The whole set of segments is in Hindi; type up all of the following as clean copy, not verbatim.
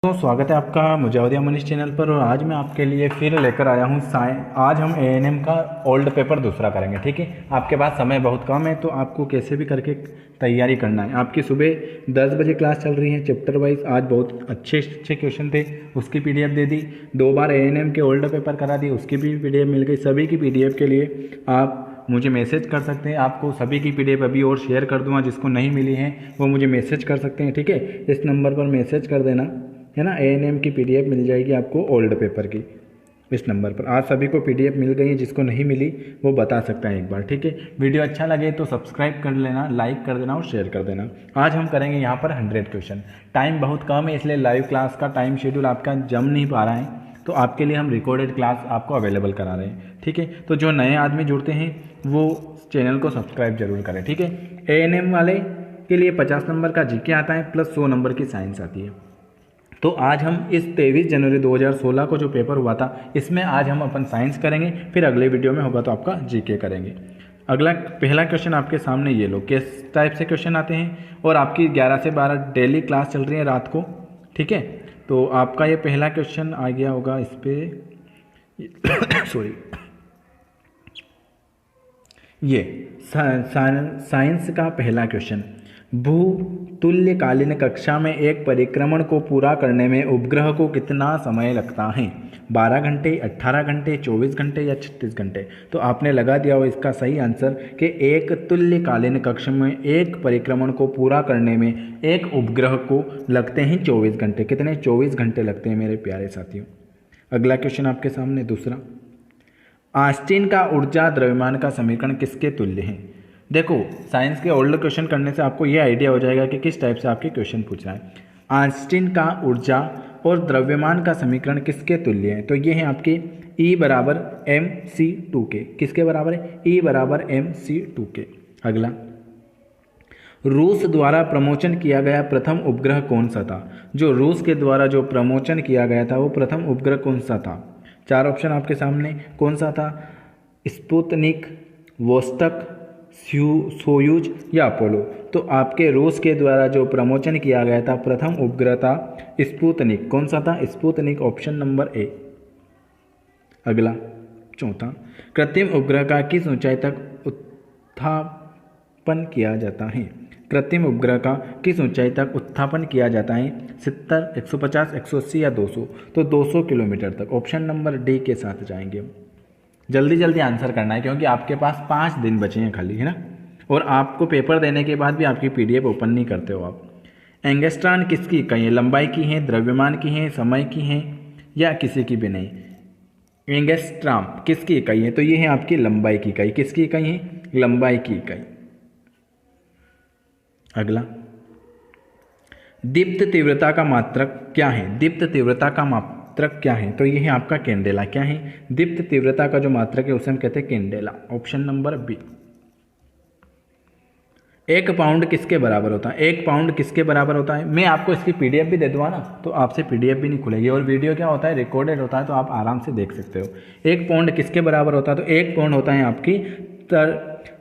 तो स्वागत है आपका मुजावदिया मनीष चैनल पर। और आज मैं आपके लिए फिर लेकर आया हूँ आज हम एएनएम का ओल्ड पेपर दूसरा करेंगे। ठीक है, आपके पास समय बहुत कम है तो आपको कैसे भी करके तैयारी करना है। आपकी सुबह 10 बजे क्लास चल रही है चैप्टर वाइज। आज बहुत अच्छे अच्छे क्वेश्चन थे, उसकी पीडीएफ दे दी। 2 बार एएनएम के ओल्ड पेपर करा दी, उसकी भी पीडीएफ मिल गई। सभी की पीडीएफ के लिए आप मुझे मैसेज कर सकते हैं। आपको सभी की पीडीएफ अभी और शेयर कर दूंगा। जिसको नहीं मिली है वो मुझे मैसेज कर सकते हैं। ठीक है, इस नंबर पर मैसेज कर देना, है ना। एएनएम की पीडीएफ मिल जाएगी आपको ओल्ड पेपर की इस नंबर पर। आज सभी को पीडीएफ मिल गई है, जिसको नहीं मिली वो बता सकता है एक बार। ठीक है, वीडियो अच्छा लगे तो सब्सक्राइब कर लेना, लाइक कर देना और शेयर कर देना। आज हम करेंगे यहाँ पर 100 क्वेश्चन। टाइम बहुत कम है, इसलिए लाइव क्लास का टाइम शेड्यूल आपका जम नहीं पा रहा है, तो आपके लिए हम रिकॉर्डेड क्लास आपको अवेलेबल करा रहे हैं। ठीक है, तो जो नए आदमी जुड़ते हैं वो चैनल को सब्सक्राइब जरूर करें। ठीक है, एएनएम वाले के लिए 50 नंबर का जीके आता है प्लस 100 नंबर की साइंस आती है। तो आज हम इस 23 जनवरी 2016 को जो पेपर हुआ था, इसमें आज हम अपन साइंस करेंगे, फिर अगले वीडियो में होगा तो आपका जीके करेंगे। पहला क्वेश्चन आपके सामने ये लो, किस टाइप से क्वेश्चन आते हैं। और आपकी 11 से 12 डेली क्लास चल रही है रात को। ठीक है, तो आपका ये पहला क्वेश्चन आ गया होगा इस पर सॉरी, ये साइंस का पहला क्वेश्चन। भूतुल्यकालीन कक्षा में एक परिक्रमण को पूरा करने में उपग्रह को कितना समय लगता है? 12 घंटे, 18 घंटे, 24 घंटे या 36 घंटे? तो आपने लगा दिया हो इसका सही आंसर कि एक तुल्यकालीन कक्षा में एक परिक्रमण को पूरा करने में एक उपग्रह को लगते हैं 24 घंटे। कितने? 24 घंटे लगते हैं मेरे प्यारे साथियों। अगला क्वेश्चन आपके सामने दूसरा, आस्टीन का ऊर्जा द्रव्यमान का समीकरण किसके तुल्य है? देखो, साइंस के ओल्ड क्वेश्चन करने से आपको ये आइडिया हो जाएगा कि किस टाइप से आपके क्वेश्चन पूछ रहा है। आस्टीन का ऊर्जा और द्रव्यमान का समीकरण किसके तुल्य है? तो ये है आपके E बराबर mc2 के। किसके बराबर है? E बराबर mc2 के। अगला, रूस द्वारा प्रमोचन किया गया प्रथम उपग्रह कौन सा था? जो रूस के द्वारा जो प्रमोचन किया गया था वो प्रथम उपग्रह कौन सा था? 4 ऑप्शन आपके सामने, कौन सा था? स्पुतनिक, वोस्टक, सोयूज या अपोलो? तो आपके रूस के द्वारा जो प्रमोचन किया गया था प्रथम उपग्रह था स्पुतनिक। कौन सा था? स्पुतनिक, ऑप्शन नंबर ए। अगला चौथा, कृत्रिम उपग्रह का किस ऊंचाई तक उत्थापन किया जाता है? कृत्रिम उपग्रह का किस ऊंचाई तक उत्थापन किया जाता है? 70, 150, 180 या 200? तो 200 किलोमीटर तक। ऑप्शन नंबर डी के साथ जाएंगे हम। जल्दी जल्दी आंसर करना है क्योंकि आपके पास 5 दिन बचे हैं खाली, है ना। और आपको पेपर देने के बाद भी आपकी पीडीएफ ओपन नहीं करते हो आप। एंगस्ट्रॉन किसकी इकाई है? लंबाई की है, द्रव्यमान की है, समय की है या किसी की भी नहीं? एंगस्ट्रॉम किसकी इकाई है? तो ये है आपकी लंबाई की इकाई। किसकी इकाई है? लंबाई की इकाई। अगला, दीप्त तीव्रता का मात्रक क्या है? दीप्त तीव्रता का मात्रक क्या है? तो ये है आपका कैंडेला। क्या है? दीप्त तीव्रता का जो मात्रक है उसे हम कहते हैं candela. Option number B. 1 pound किसके बराबर होता है? 1 पाउंड किसके बराबर होता है? मैं आपको इसकी पीडीएफ भी दे दूंगा ना, तो आपसे पीडीएफ भी नहीं खुलेगी। और वीडियो क्या होता है? रिकॉर्डेड होता है, तो आप आराम से देख सकते हो। 1 पाउंड किसके बराबर होता है? तो 1 पाउंड होता है आपकी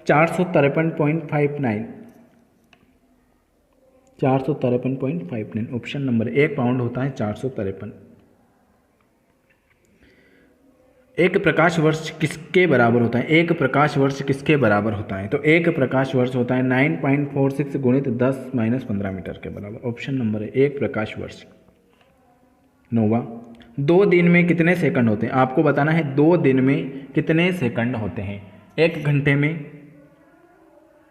453.59। 453.59, ऑप्शन नंबर 1 पाउंड होता है 453। 1 प्रकाश वर्ष किसके बराबर होता है? 1 प्रकाश वर्ष किसके बराबर होता है? तो 1 प्रकाश वर्ष होता है 9.46 गुणित 10-15 मीटर के बराबर। ऑप्शन नंबर है 1 प्रकाश वर्ष। 9वां, 2 दिन में कितने सेकंड होते हैं? आपको बताना है 2 दिन में कितने सेकंड होते हैं। 1 घंटे में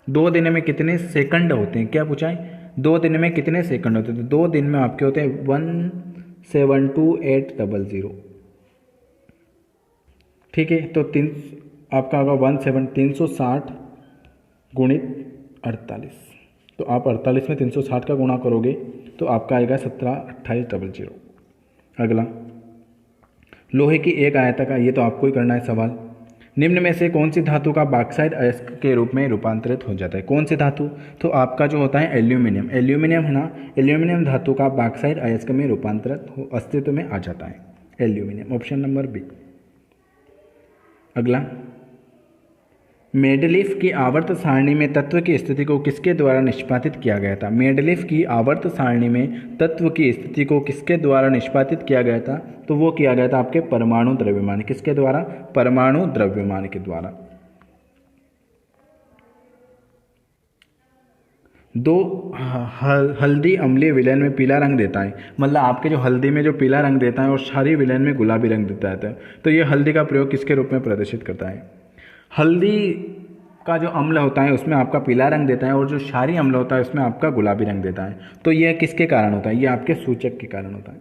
2 दिन में कितने सेकंड होते हैं? क्या पूछा है? 2 दिन में कितने सेकंड होते हैं? तो 2 दिन में आपके होते हैं 172,800। ठीक है, तो आपका होगा 360 गुणित 48। तो आप 48 में 360 का गुणा करोगे तो आपका आएगा 17,2800। अगला, लोहे की एक आयताकार, ये तो आपको ही करना है सवाल। निम्न में से कौन सी धातु का बॉक्साइट अयस्क के रूप में रूपांतरित हो जाता है? कौन सी धातु? तो आपका जो होता है एल्यूमिनियम। एल्यूमिनियम है ना, एल्यूमिनियम धातु का बॉक्साइट अयस्क में रूपांतरित अस्तित्व में आ जाता है एल्यूमिनियम। Option number B. अगला, मेंडेलीव की आवर्त सारणी में तत्व की स्थिति को किसके द्वारा निष्पादित किया गया था? मेंडेलीव की आवर्त सारणी में तत्व की स्थिति को किसके द्वारा निष्पादित किया गया था? तो वो किया गया था आपके परमाणु द्रव्यमान। किसके द्वारा? परमाणु द्रव्यमान के द्वारा। दो हल्दी अम्लीय विलयन में पीला रंग देता है, मतलब आपके जो हल्दी में जो पीला रंग देता है और क्षारीय विलयन में गुलाबी रंग देता है, तो ये हल्दी का प्रयोग किसके रूप में प्रदर्शित करता है? हल्दी का जो अम्ल होता है उसमें आपका पीला रंग देता है और जो क्षारीय अम्ल होता है उसमें आपका गुलाबी रंग देता है। तो यह किसके कारण होता है? यह आपके सूचक के कारण होता है।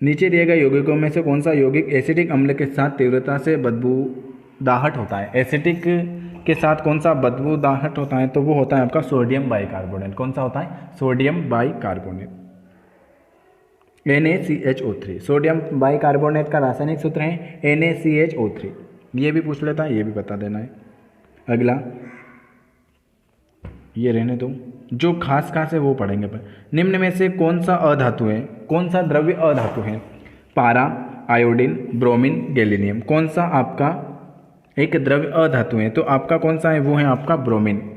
नीचे दिए गए यौगिकों में से कौन सा यौगिक एसिटिक अम्ल के साथ तीव्रता से बदबूदाहट होता है? एसिटिक के साथ कौन सा बदबूदाहट होता है? तो वो होता है आपका सोडियम बाइकार्बोनेट। कौन सा होता है? Sodium bicarbonate, NaCHO3। Sodium bicarbonate का रासायनिक सूत्र है NaCHO3। ये भी पूछ लेता है, ये भी बता देना है। अगला ये रहने दो, जो खास है वो पढ़ेंगे पर। निम्न में से कौन सा अधातु है, कौन सा द्रव्य अधातु है? पारा, आयोडीन, ब्रोमीन, गैलीनियम। कौन सा आपका एक द्रव्य अधातु है? तो आपका कौन सा है? वो है आपका ब्रोमीन।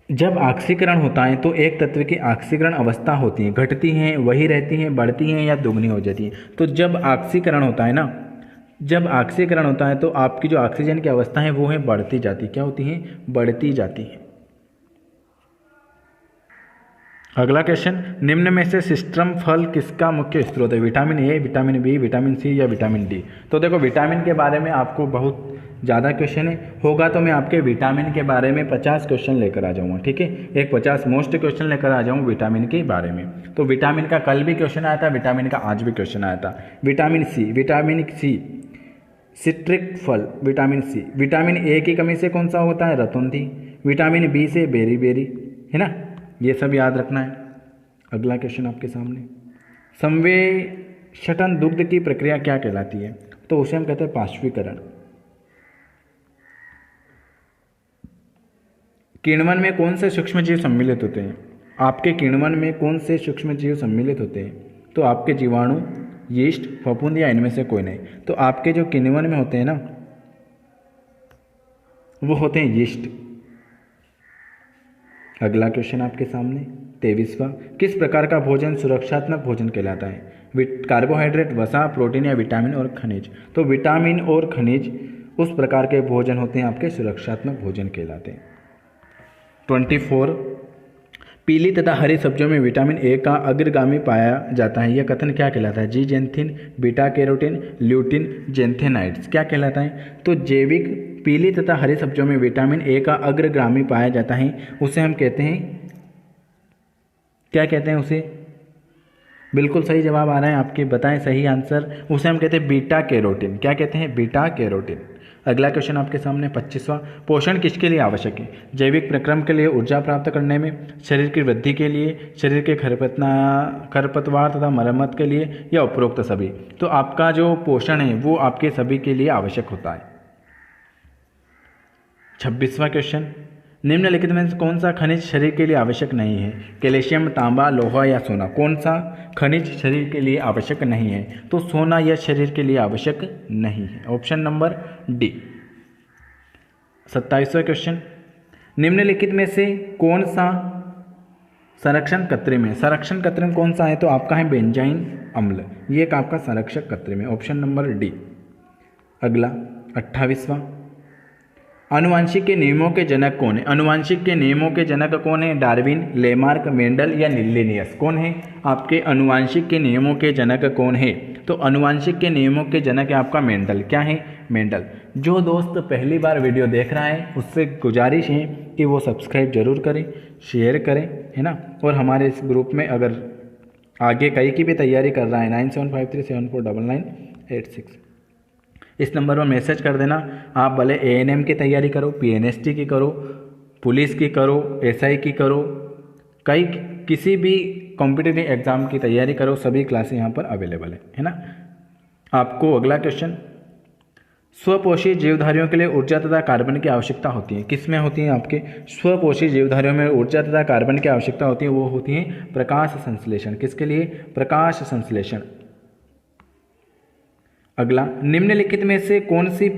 जब ऑक्सीकरण होता है तो एक तत्व की ऑक्सीकरण अवस्था होती है, घटती हैं, वही रहती हैं, बढ़ती हैं या दुगनी हो जाती हैं। तो जब ऑक्सीकरण होता है ना, जब ऑक्सीकरण होता है तो आपकी जो ऑक्सीजन की अवस्था है वो है बढ़ती जाती। क्या होती है? बढ़ती जाती है। अगला क्वेश्चन, निम्न में से सिस्टम फल किसका मुख्य स्रोत है? Vitamin A, vitamin B, vitamin C या विटामिन डी? तो देखो विटामिन के बारे में आपको बहुत ज़्यादा क्वेश्चन होगा तो मैं आपके विटामिन के बारे में 50 क्वेश्चन लेकर आ जाऊँगा, ठीक है। एक 50 मोस्ट क्वेश्चन लेकर आ जाऊँ विटामिन के बारे में। तो विटामिन का कल भी क्वेश्चन आया था, विटामिन का आज भी क्वेश्चन आया था। विटामिन सी सिट्रिक फल, विटामिन सी। विटामिन ए की कमी से कौन सा होता है? रतौंधी। विटामिन बी से बेरी, है ना, ये सब याद रखना है। अगला क्वेश्चन आपके सामने, संवेष्टन दुग्ध की प्रक्रिया क्या कहलाती है? तो उसे हम कहते हैं पार्श्वीकरण। किण्वन में कौन से सूक्ष्मजीव सम्मिलित होते हैं? आपके किण्वन में कौन से सूक्ष्मजीव सम्मिलित होते हैं? तो आपके जीवाणु, यीस्ट, फफूंद या इनमें से कोई नहीं। तो आपके जो किण्वन में होते हैं ना वो होते हैं यीस्ट। अगला क्वेश्चन आपके सामने 23वां, किस प्रकार का भोजन सुरक्षात्मक भोजन कहलाता है? कार्बोहाइड्रेट, वसा, प्रोटीन या विटामिन और खनिज? तो विटामिन और खनिज उस प्रकार के भोजन होते हैं आपके सुरक्षात्मक भोजन कहलाते हैं। 24, पीली तथा हरी सब्जियों में विटामिन ए का अग्रगामी पाया जाता है, यह कथन क्या कहलाता है? जीजेंथिन, बीटा कैरोटीन, ल्यूटिन, जेंथेनाइड्स। क्या कहलाता है? तो जैविक पीली तथा हरी सब्जियों में विटामिन ए का अग्रगामी पाया जाता है, उसे हम कहते हैं, क्या कहते हैं उसे? बिल्कुल सही जवाब आ रहा है आपके, बताएं सही आंसर। उसे हम कहते हैं बीटा कैरोटीन। क्या कहते हैं? Beta carotene. अगला क्वेश्चन आपके सामने 25वां, पोषण किसके लिए आवश्यक है? जैविक प्रक्रम के लिए, ऊर्जा प्राप्त करने में, शरीर की वृद्धि के लिए, शरीर के खरपतवार तथा मरम्मत के लिए या उपरोक्त सभी? तो आपका जो पोषण है वो आपके सभी के लिए आवश्यक होता है। 26वां क्वेश्चन, निम्नलिखित में से कौन सा खनिज शरीर के लिए आवश्यक नहीं है? कैल्शियम, तांबा, लोहा या सोना? कौन सा खनिज शरीर के लिए आवश्यक नहीं है? तो सोना यह शरीर के लिए आवश्यक नहीं है। Option number D. 27वां क्वेश्चन, निम्नलिखित में से कौन सा संरक्षण कृत्रिम है? संरक्षण कृत्रिम कौन सा है? तो आपका है बेंजाइन अम्ल, ये एक आपका संरक्षक कृत्रिम है। Option number D. अगला 28वां, आनुवांशिक के नियमों के जनक कौन है? आनुवांशिक के नियमों के जनक कौन है? डार्विन, लेमार्क, मेंडल या लिन्नियस? कौन है आपके आनुवांशिक के नियमों के जनक कौन है? तो आनुवांशिक के नियमों के जनक है आपका मेंडल। क्या है? मेंडल। जो दोस्त पहली बार वीडियो देख रहा है उससे गुजारिश है कि वो सब्सक्राइब जरूर करें, शेयर करें, है ना। और हमारे इस ग्रुप में अगर आगे कई की भी तैयारी कर रहा है 9753749986 इस नंबर पर मैसेज कर देना। आप भले ANM की तैयारी करो, PNST की करो, पुलिस की करो, SI की करो, किसी भी कॉम्पिटिटिव एग्ज़ाम की तैयारी करो, सभी क्लासें यहाँ पर अवेलेबल है ना। आपको अगला क्वेश्चन स्वपोषी जीवधारियों के लिए ऊर्जा तथा कार्बन की आवश्यकता होती है। किसमें होती है? आपके स्वपोषी जीवधारियों में ऊर्जा तथा कार्बन की आवश्यकता होती है, वो होती है प्रकाश संश्लेषण। किसके लिए? प्रकाश संश्लेषण। अगला, निम्नलिखित में से कौन सी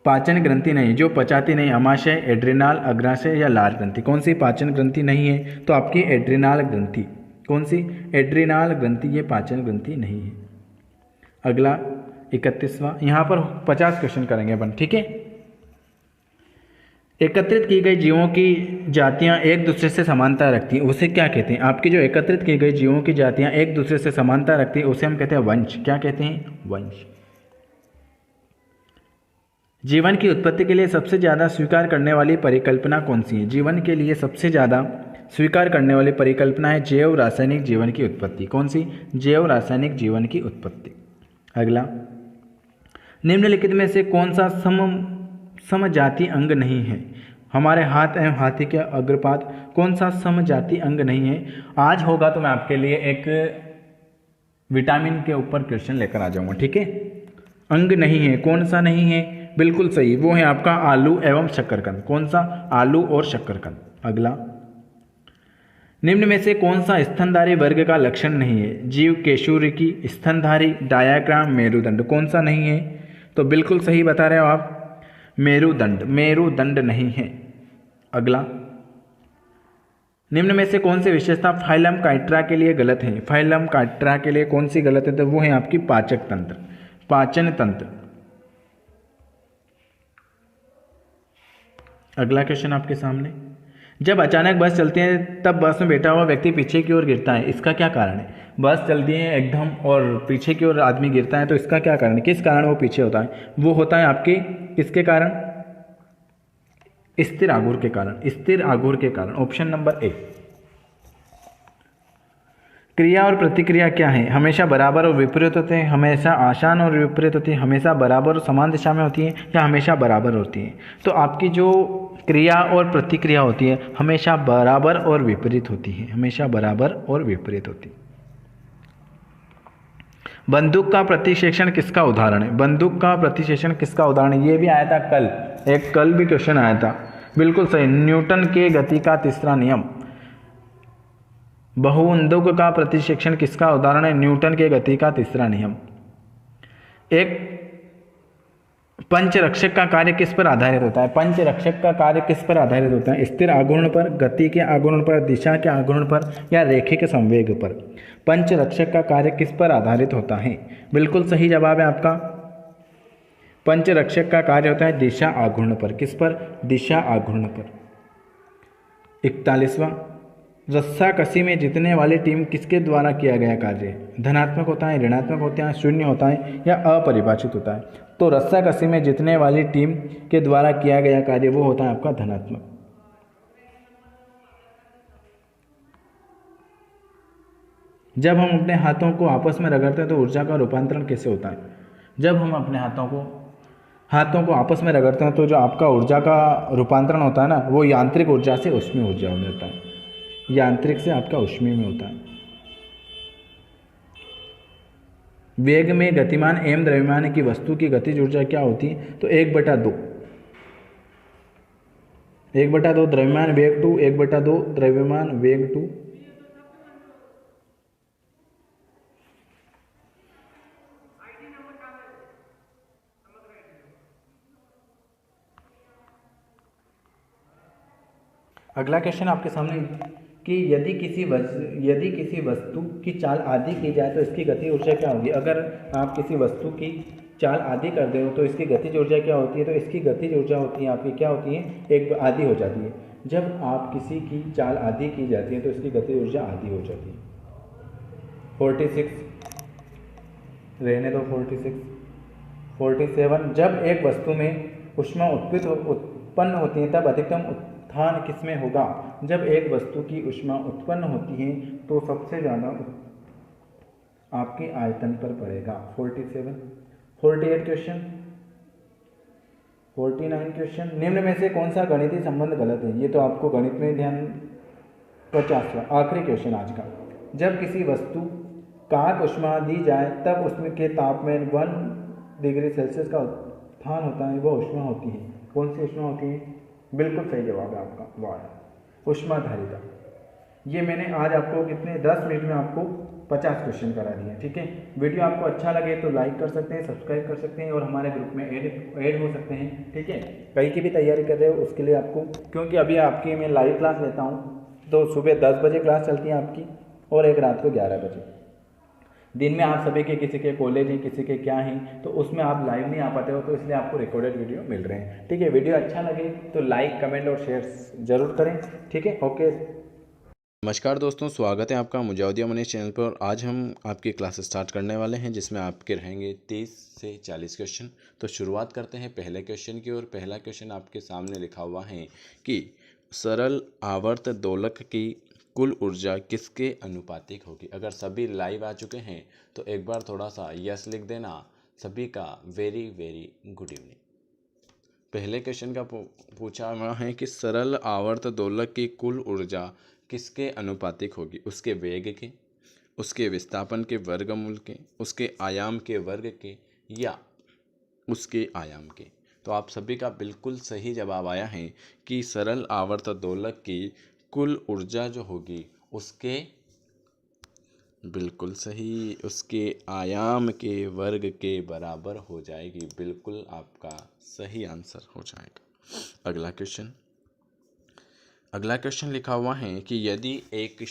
पाचन ग्रंथि नहीं जो पचाती नहीं? अमाशय, एड्रिनाल, अग्राशय या लार ग्रंथि? कौन सी पाचन ग्रंथि नहीं है? तो आपकी एड्रिनाल ग्रंथि। कौन सी? एड्रिनाल ग्रंथि, ये पाचन ग्रंथि नहीं है। अगला 31वां, यहाँ पर 50 क्वेश्चन करेंगे अपन, ठीक है। एकत्रित की गई जीवों की जातियां एक दूसरे से समानता रखती हैं, उसे क्या कहते हैं? आपकी जो एकत्रित की गई जीवों की जातियां एक दूसरे से समानता रखती हैं, उसे हम कहते हैं वंश। क्या कहते हैं? वंश। जीवन की उत्पत्ति के लिए सबसे ज़्यादा स्वीकार करने वाली परिकल्पना कौन सी है? जीवन के लिए सबसे ज़्यादा स्वीकार करने वाली परिकल्पना है जैव रासायनिक जीवन की उत्पत्ति। कौन सी? जैव रासायनिक जीवन की उत्पत्ति। अगला, निम्नलिखित में से कौन सा समजाति अंग नहीं है? हमारे हाथ एवं हाथी के अग्रपाद कौन सा समजाति अंग नहीं है? आज होगा तो मैं आपके लिए एक विटामिन के ऊपर क्वेश्चन लेकर आ जाऊंगा, ठीक है। अंग नहीं है, कौन सा नहीं है? बिल्कुल सही, वो है आपका आलू एवं शक्करकंद। कौन सा? आलू और शक्करकंद। अगला, निम्न में से कौन सा स्तनधारी वर्ग का लक्षण नहीं है? जीव केशुरिकी, स्तनधारी, डायाग्राम, मेरुदंड। कौन सा नहीं है? तो बिल्कुल सही बता रहे हो आप, मेरुदंड। मेरुदंड नहीं है। अगला, निम्न में से कौन सी विशेषता फाइलम काइट्रा के लिए गलत है? फाइलम काइट्रा के लिए कौन सी गलत है? तो वो है आपकी पाचक तंत्र, पाचन तंत्र। अगला क्वेश्चन आपके सामने, जब अचानक बस चलती है तब बस में बैठा हुआ व्यक्ति पीछे की ओर गिरता है, इसका क्या कारण है? बस चलती है एकदम और पीछे की ओर आदमी गिरता है, तो इसका क्या कारण है? किस कारण वो पीछे होता है? वो होता है आपके किसके कारण? स्थिर आघूर्ण के कारण। स्थिर आघूर्ण के कारण। ऑप्शन नंबर ए। क्रिया और प्रतिक्रिया क्या है? हमेशा बराबर और विपरीत होते हैं, हमेशा आसान और विपरीत होती है, हमेशा बराबर और समान दिशा में होती है, या हमेशा बराबर होती है? तो आपकी जो क्रिया और प्रतिक्रिया होती है हमेशा बराबर और विपरीत होती है, हमेशा बराबर और विपरीत होती है। बंदूक का प्रतिक्षेपण किसका उदाहरण है? बंदूक का प्रतिक्षेपण किसका उदाहरण है? ये भी आया था कल, एक कल भी क्वेश्चन आया था। बिल्कुल सही, न्यूटन के गति का तीसरा नियम। बहुबंदूक का प्रतिक्षेपण किसका उदाहरण है? न्यूटन के गति का तीसरा नियम। एक पंचरक्षक का कार्य किस पर आधारित होता है? पंचरक्षक का कार्य किस पर आधारित होता है? स्थिर आघूर्ण पर, गति के आघूर्ण पर, दिशा के आघूर्ण पर, या रेखिक संवेग पर? पंचरक्षक का कार्य किस पर आधारित होता है? बिल्कुल सही जवाब है आपका, पंचरक्षक का कार्य होता है दिशा आघूर्ण पर। किस पर? दिशा आघूर्ण पर। 41वां, रस्सा कसी में जीतने वाली टीम किसके द्वारा किया गया कार्य है? धनात्मक होता है, ऋणात्मक होता है, शून्य होता है, या अपरिभाषित होता है? तो रस्सा कसी में जीतने वाली टीम के द्वारा किया गया कार्य वो होता है आपका धनात्मक। जब हम अपने हाथों को आपस में रगड़ते हैं तो ऊर्जा का रूपांतरण कैसे होता है? जब हम अपने हाथों को आपस में रगड़ते हैं तो जो आपका ऊर्जा का रूपांतरण होता है ना, वो यांत्रिक ऊर्जा से ऊष्मीय ऊर्जा में होता है। यांत्रिक से आपका ऊष्मीय में होता है। वेग में गतिमान एवं द्रव्यमान की वस्तु की गतिज ऊर्जा क्या होती है? तो 1/2। 1/2 द्रव्यमान वेग टू 1/2 द्रव्यमान वेग टू। अगला क्वेश्चन आपके सामने कि यदि किसी वस्तु की चाल आधी की जाए तो इसकी गति ऊर्जा क्या होगी? अगर आप किसी वस्तु की चाल आधी कर दे हो तो इसकी गतिज ऊर्जा क्या होती है? तो इसकी गतिज ऊर्जा होती है आपकी क्या होती है? एक आधी हो जाती है। जब आप किसी की चाल आधी की जाती है तो इसकी गतिज ऊर्जा आधी हो जाती है। 46 रहने दो, 46 47, जब एक वस्तु में ऊष्मा उत्पन्न होती है तब अधिकतम उत्थान किसमें होगा? जब एक वस्तु की ऊष्मा उत्पन्न होती है तो सबसे ज़्यादा आपके आयतन पर पड़ेगा। 47 48 क्वेश्चन 49 क्वेश्चन, निम्न में से कौन सा गणितीय संबंध गलत है? ये तो आपको गणित में ध्यान। 50वां आखिरी क्वेश्चन आज का, जब किसी वस्तु का ऊष्मा दी जाए तब उसमें के तापमान डिग्री सेल्सियस का उत्थान होता है वो ऊष्मा होती है। कौन सी ऊष्मा होती है? बिल्कुल सही जवाब है आपका, वाह, ऊष्माधारिता। ये मैंने आज आपको कितने 10 मिनट में आपको 50 क्वेश्चन करा दिए, ठीक है। वीडियो आपको अच्छा लगे तो लाइक कर सकते हैं, सब्सक्राइब कर सकते हैं और हमारे ग्रुप में ऐड हो सकते हैं, ठीक है। कहीं की भी तैयारी कर रहे हो उसके लिए आपको, क्योंकि अभी आपकी मैं लाइव क्लास लेता हूँ, तो सुबह 10 बजे क्लास चलती है आपकी और एक रात को 11 बजे। दिन में आप सभी के किसी के कॉलेज हैं, किसी के क्या हैं, तो उसमें आप लाइव नहीं आ पाते हो, तो इसलिए आपको रिकॉर्डेड वीडियो मिल रहे हैं, ठीक है। वीडियो अच्छा लगे तो लाइक, कमेंट और शेयर जरूर करें, ठीक है। ओके, नमस्कार दोस्तों, स्वागत है आपका मुजावदिया मनीष चैनल पर। आज हम आपकी क्लास स्टार्ट करने वाले हैं जिसमें आपके रहेंगे 30 से 40 क्वेश्चन। तो शुरुआत करते हैं पहले क्वेश्चन की ओर। पहला क्वेश्चन आपके सामने लिखा हुआ है कि सरल आवर्त दोलक की कुल ऊर्जा किसके अनुपातिक होगी। अगर सभी लाइव आ चुके हैं तो एक बार थोड़ा सा यस लिख देना। सभी का वेरी वेरी गुड इवनिंग। पहले क्वेश्चन का पूछा हुआ है कि सरल आवर्त दोलक की कुल ऊर्जा किसके अनुपातिक होगी। उसके वेग के, उसके विस्थापन के वर्गमूल के, उसके आयाम के वर्ग के, या उसके आयाम के। तो आप सभी का बिल्कुल सही जवाब आया है कि सरल आवर्त दोलक की कुल ऊर्जा जो होगी उसके, बिल्कुल सही, उसके आयाम के वर्ग के बराबर हो जाएगी। बिल्कुल आपका सही आंसर हो जाएगा। अगला क्वेश्चन लिखा हुआ है कि यदि एक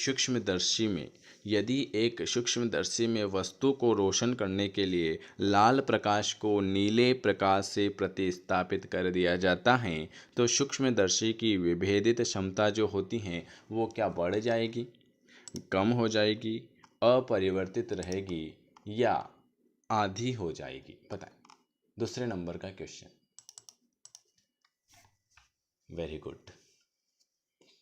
सूक्ष्मदर्शी में वस्तु को रोशन करने के लिए लाल प्रकाश को नीले प्रकाश से प्रतिस्थापित कर दिया जाता है तो सूक्ष्मदर्शी की विभेदित क्षमता जो होती है वो क्या बढ़ जाएगी, कम हो जाएगी, अपरिवर्तित रहेगी या आधी हो जाएगी। बताएं। दूसरे नंबर का क्वेश्चन। वेरी गुड,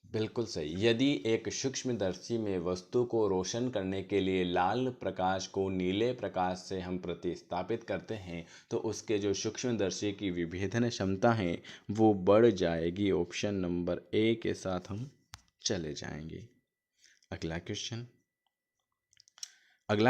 बिल्कुल सही। यदि एक सूक्ष्मदर्शी में वस्तु को रोशन करने के लिए लाल प्रकाश को नीले प्रकाश से हम प्रतिस्थापित करते हैं तो उसके जो सूक्ष्मदर्शी की विभेदन क्षमता है वो बढ़ जाएगी। ऑप्शन नंबर ए के साथ हम चले जाएंगे। अगला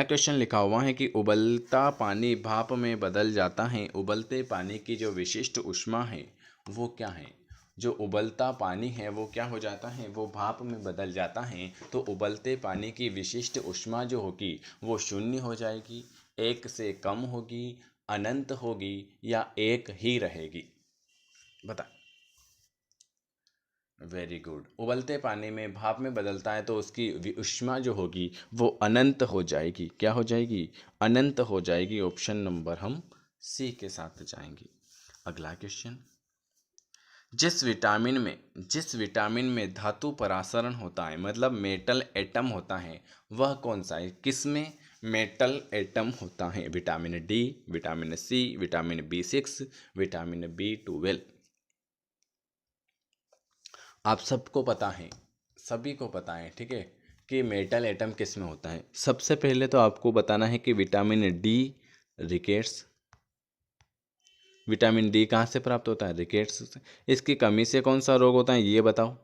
क्वेश्चन लिखा हुआ है कि उबलता पानी भाप में बदल जाता है। उबलते पानी की जो विशिष्ट ऊष्मा है वो क्या है। जो उबलता पानी है वो क्या हो जाता है, वो भाप में बदल जाता है। तो उबलते पानी की विशिष्ट ऊष्मा जो होगी वो शून्य हो जाएगी, एक से कम होगी, अनंत होगी या एक ही रहेगी। बता। Very good. उबलते पानी में भाप में बदलता है तो उसकी ऊष्मा जो होगी वो अनंत हो जाएगी। क्या हो जाएगी, अनंत हो जाएगी। ऑप्शन नंबर हम सी के साथ जाएंगे। अगला क्वेश्चन। जिस विटामिन में धातु परासरण होता है, मतलब मेटल एटम होता है, वह कौन सा है। किसमें मेटल एटम होता है। Vitamin D, vitamin C, vitamin B6, vitamin B12। आप सबको पता है, सभी को पता है, ठीक है, कि मेटल एटम किस में होता है। सबसे पहले तो आपको बताना है कि vitamin D rickets. Vitamin D कहाँ से प्राप्त होता है, रिकेट्स से। इसकी कमी से कौन सा रोग होता है ये बताओ।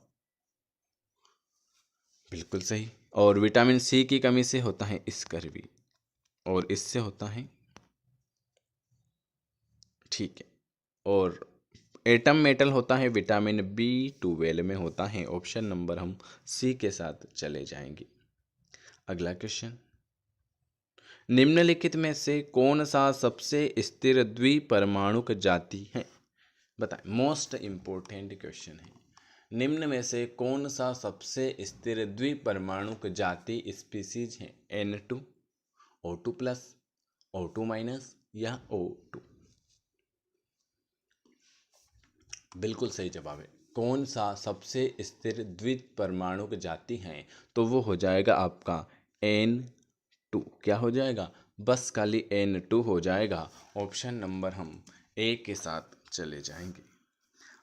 बिल्कुल सही। और विटामिन सी की कमी से होता है स्कर्वी, और इससे होता है, ठीक है। और एटम मेटल होता है विटामिन B12 में होता है। ऑप्शन नंबर हम सी के साथ चले जाएंगे। अगला क्वेश्चन। निम्नलिखित में से कौन सा सबसे स्थिर द्विपरमाणुक जाति है। बताएं। मोस्ट इंपॉर्टेंट क्वेश्चन है। निम्न में से कौन सा सबसे स्थिर द्विपरमाणुक जाति स्पीसीज है। N2, O2+, O2- या O2। बिल्कुल सही जवाब है। कौन सा सबसे स्थिर द्विपरमाणुक जाति है, तो वो हो जाएगा आपका N2। क्या हो जाएगा, बस खाली N2 हो जाएगा। ऑप्शन नंबर हम ए के साथ चले जाएंगे।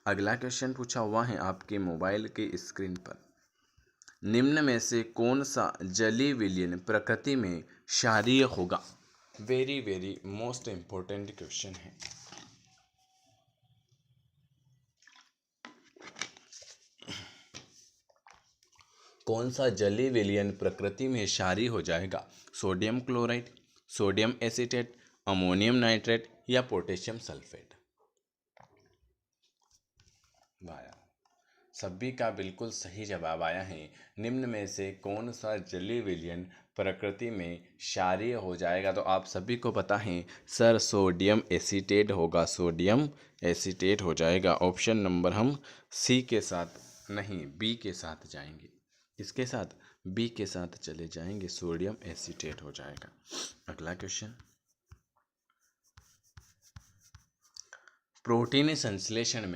अगला क्वेश्चन पूछा हुआ है आपके मोबाइल के स्क्रीन पर। निम्न में से कौन सा जलीय विलयन प्रकृति में क्षारीय होगा। Very very most important question है। कौन सा जलीय विलयन प्रकृति में क्षारीय हो जाएगा। Sodium chloride, sodium acetate, ammonium nitrate या पोटेशियम सल्फेट? वाह यार, सभी का बिल्कुल सही जवाब आया है। निम्न में से कौन सा जलीय विलयन प्रकृति में क्षारीय हो जाएगा? तो आप सभी को पता है सर, सोडियम एसीटेट होगा, सोडियम एसीटेट हो जाएगा। ऑप्शन नंबर हम सी के साथ नहीं, बी के साथ जाएंगे। इसके साथ बी के साथ चले जाएंगे, सोडियम एसीटेट हो जाएगा। अगला क्वेश्चन, प्रोटीन संश्लेषण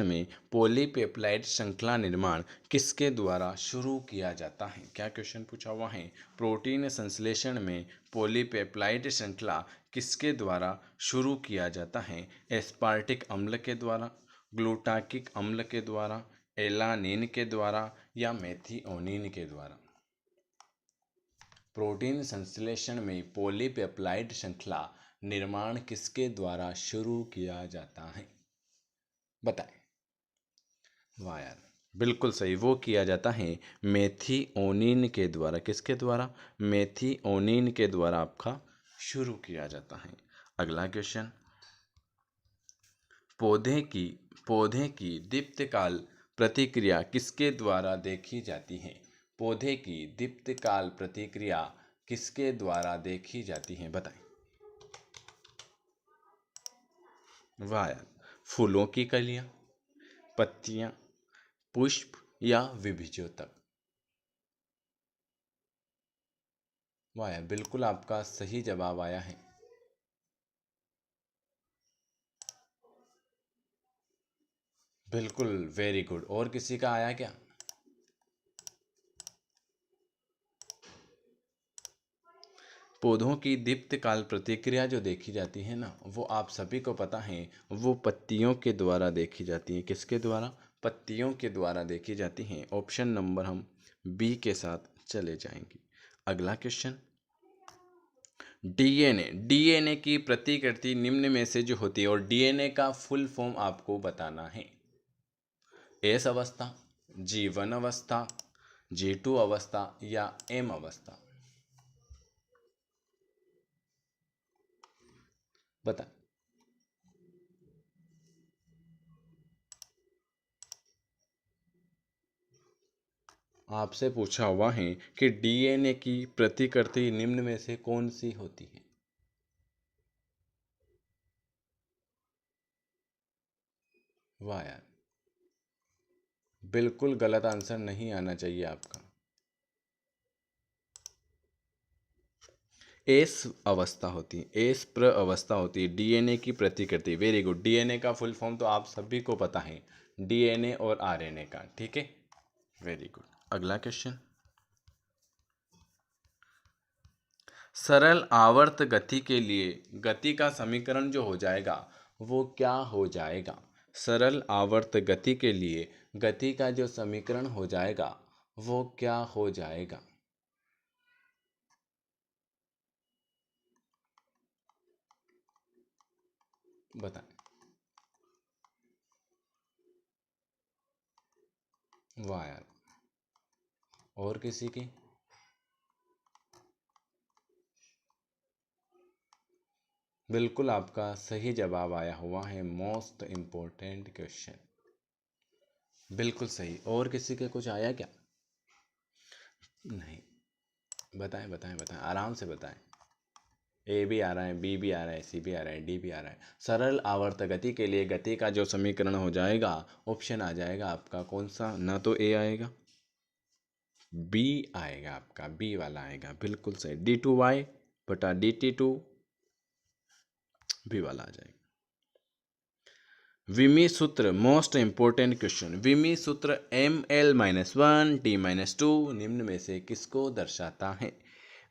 में पॉलीपेप्टाइड श्रृंखला निर्माण किसके द्वारा शुरू किया जाता है? क्या क्वेश्चन पूछा हुआ है? प्रोटीन संश्लेषण में पॉलीपेप्टाइड श्रृंखला किसके द्वारा शुरू किया जाता है? एस्पार्टिक अम्ल के द्वारा, ग्लूटाकिक अम्ल के द्वारा, एलानिन के द्वारा या मेथिओनिन के द्वारा? प्रोटीन संश्लेषण में पॉलीपेप्टाइड श्रृंखला निर्माण किसके द्वारा शुरू किया जाता है? बताएं। वाह यार, बिल्कुल सही, वो किया जाता है मेथिओनिन के द्वारा। किसके द्वारा? मेथिओनिन के द्वारा आपका शुरू किया जाता है। अगला क्वेश्चन, पौधे की दीप्तकाल प्रतिक्रिया किसके द्वारा देखी जाती है? पौधे की दीप्तकाल प्रतिक्रिया किसके द्वारा देखी जाती है? बताएं। वाह यार, फूलों की कलियां, पत्तियां, पुष्प या विभिजोतक? वाह यार, बिल्कुल आपका सही जवाब आया है। बिल्कुल, वेरी गुड। और किसी का आया क्या? पौधों की दीप्तकाल प्रतिक्रिया जो देखी जाती है ना, वो आप सभी को पता है, वो पत्तियों के द्वारा देखी जाती है। किसके द्वारा? पत्तियों के द्वारा देखी जाती हैं। ऑप्शन नंबर हम बी के साथ चले जाएंगे। अगला क्वेश्चन, डीएनए की प्रतिकृति निम्न में से जो होती है, और डीएनए का फुल फॉर्म आपको बताना है। एस अवस्था, G1 अवस्था, G2 अवस्था या एम अवस्था? बता। आपसे पूछा हुआ है कि डीएनए की प्रतिकृति निम्न में से कौन सी होती है? वाह यार, बिल्कुल गलत आंसर नहीं आना चाहिए आपका। एस अवस्था होती है, एस प्र अवस्था होती है डीएनए की प्रतिकृति। Very good. डीएनए का फुल फॉर्म तो आप सभी को पता है, डीएनए और आरएनए का। ठीक है, वेरी गुड। अगला क्वेश्चन, सरल आवर्त गति के लिए गति का समीकरण जो हो जाएगा वो क्या हो जाएगा? सरल आवर्त गति के लिए गति का जो समीकरण हो जाएगा वो क्या हो जाएगा? बताएं। वाह यार, और किसी की? बिल्कुल आपका सही जवाब आया हुआ है। मोस्ट इम्पोर्टेंट क्वेश्चन, बिल्कुल सही। और किसी के कुछ आया क्या? नहीं। बताएं बताएं बताएं, आराम से बताएं। ए भी आ रहा है, बी भी आ रहा है, सी भी आ रहा है, डी भी आ रहा है। सरल आवर्त गति के लिए गति का जो समीकरण हो जाएगा, ऑप्शन आ जाएगा आपका कौन सा? ना तो ए आएगा, बी आएगा, आपका बी वाला आएगा। बिल्कुल सही, d2y बटा dt2 बी वाला आ जाएगा। विमी सूत्र, मोस्ट इंपोर्टेंट क्वेश्चन। विमी सूत्र ml-1 t-2 निम्न में से किसको दर्शाता है?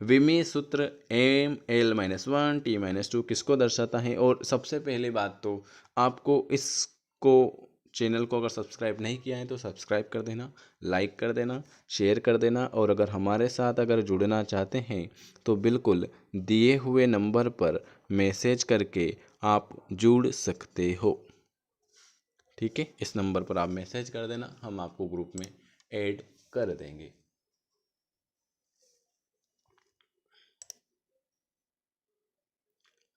विमी सूत्र ml-1 t-2 किसको दर्शाता है? और सबसे पहली बात तो आपको इसको, चैनल को अगर सब्सक्राइब नहीं किया है तो सब्सक्राइब कर देना, लाइक कर देना, शेयर कर देना। और अगर हमारे साथ अगर जुड़ना चाहते हैं तो बिल्कुल दिए हुए नंबर पर मैसेज करके आप जुड़ सकते हो। ठीक है, इस नंबर पर आप मैसेज कर देना, हम आपको ग्रुप में ऐड कर देंगे।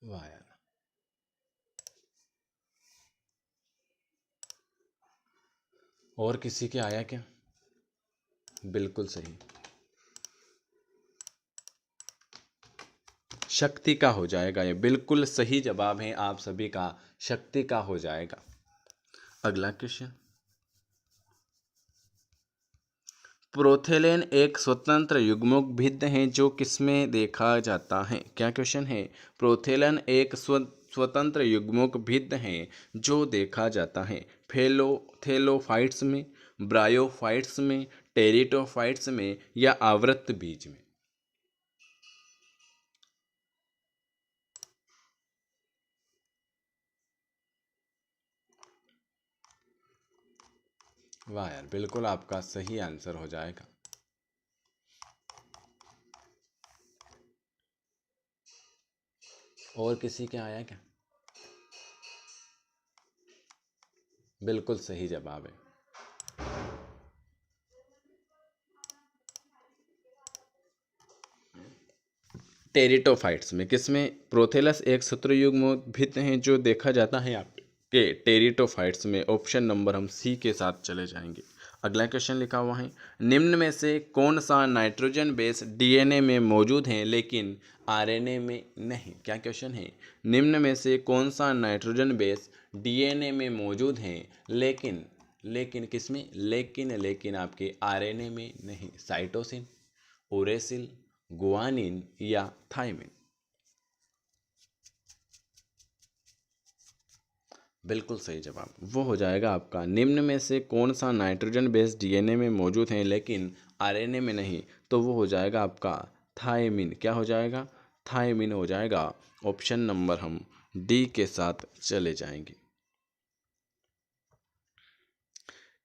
वाह यार, और किसी के आया क्या? बिल्कुल सही, शक्ति का हो जाएगा। ये बिल्कुल सही जवाब है आप सभी का, शक्ति का हो जाएगा। अगला क्वेश्चन, प्रोथेलेन एक स्वतंत्र युग्मक भिन्न है जो किसमें देखा जाता है? क्या क्वेश्चन है? प्रोथेलन एक स्वतंत्र युग्मक भिन्न है जो देखा जाता है थेलोफाइट्स में, ब्रायोफाइट्स में, टेरिटोफाइट्स में या आवृत बीज में? वाह यार, बिल्कुल आपका सही आंसर हो जाएगा। और किसी के आया क्या? बिल्कुल सही जवाब है। टेरिटोफाइट्स में, किसमें? प्रोथेलस एक शत्रुयुग्म भिन्न है जो देखा जाता है आपके टेरिटोफाइट्स में। ऑप्शन नंबर हम सी के साथ चले जाएंगे। अगला क्वेश्चन लिखा हुआ है, निम्न में से कौन सा नाइट्रोजन बेस डीएनए में मौजूद है लेकिन आरएनए में नहीं? क्या क्वेश्चन है? निम्न में से कौन सा नाइट्रोजन बेस डीएनए में मौजूद है लेकिन लेकिन किसमें? लेकिन आपके आरएनए में नहीं। साइटोसिन, ओरेसिल, गुआनिन या थाइमिन? बिल्कुल सही जवाब वो हो जाएगा आपका, निम्न में से कौन सा नाइट्रोजन बेस डीएनए में मौजूद है लेकिन आरएनए में नहीं? तो वो हो जाएगा आपका थाइमिन। क्या हो जाएगा? थाइमिन हो जाएगा। ऑप्शन नंबर हम डी के साथ चले जाएंगे।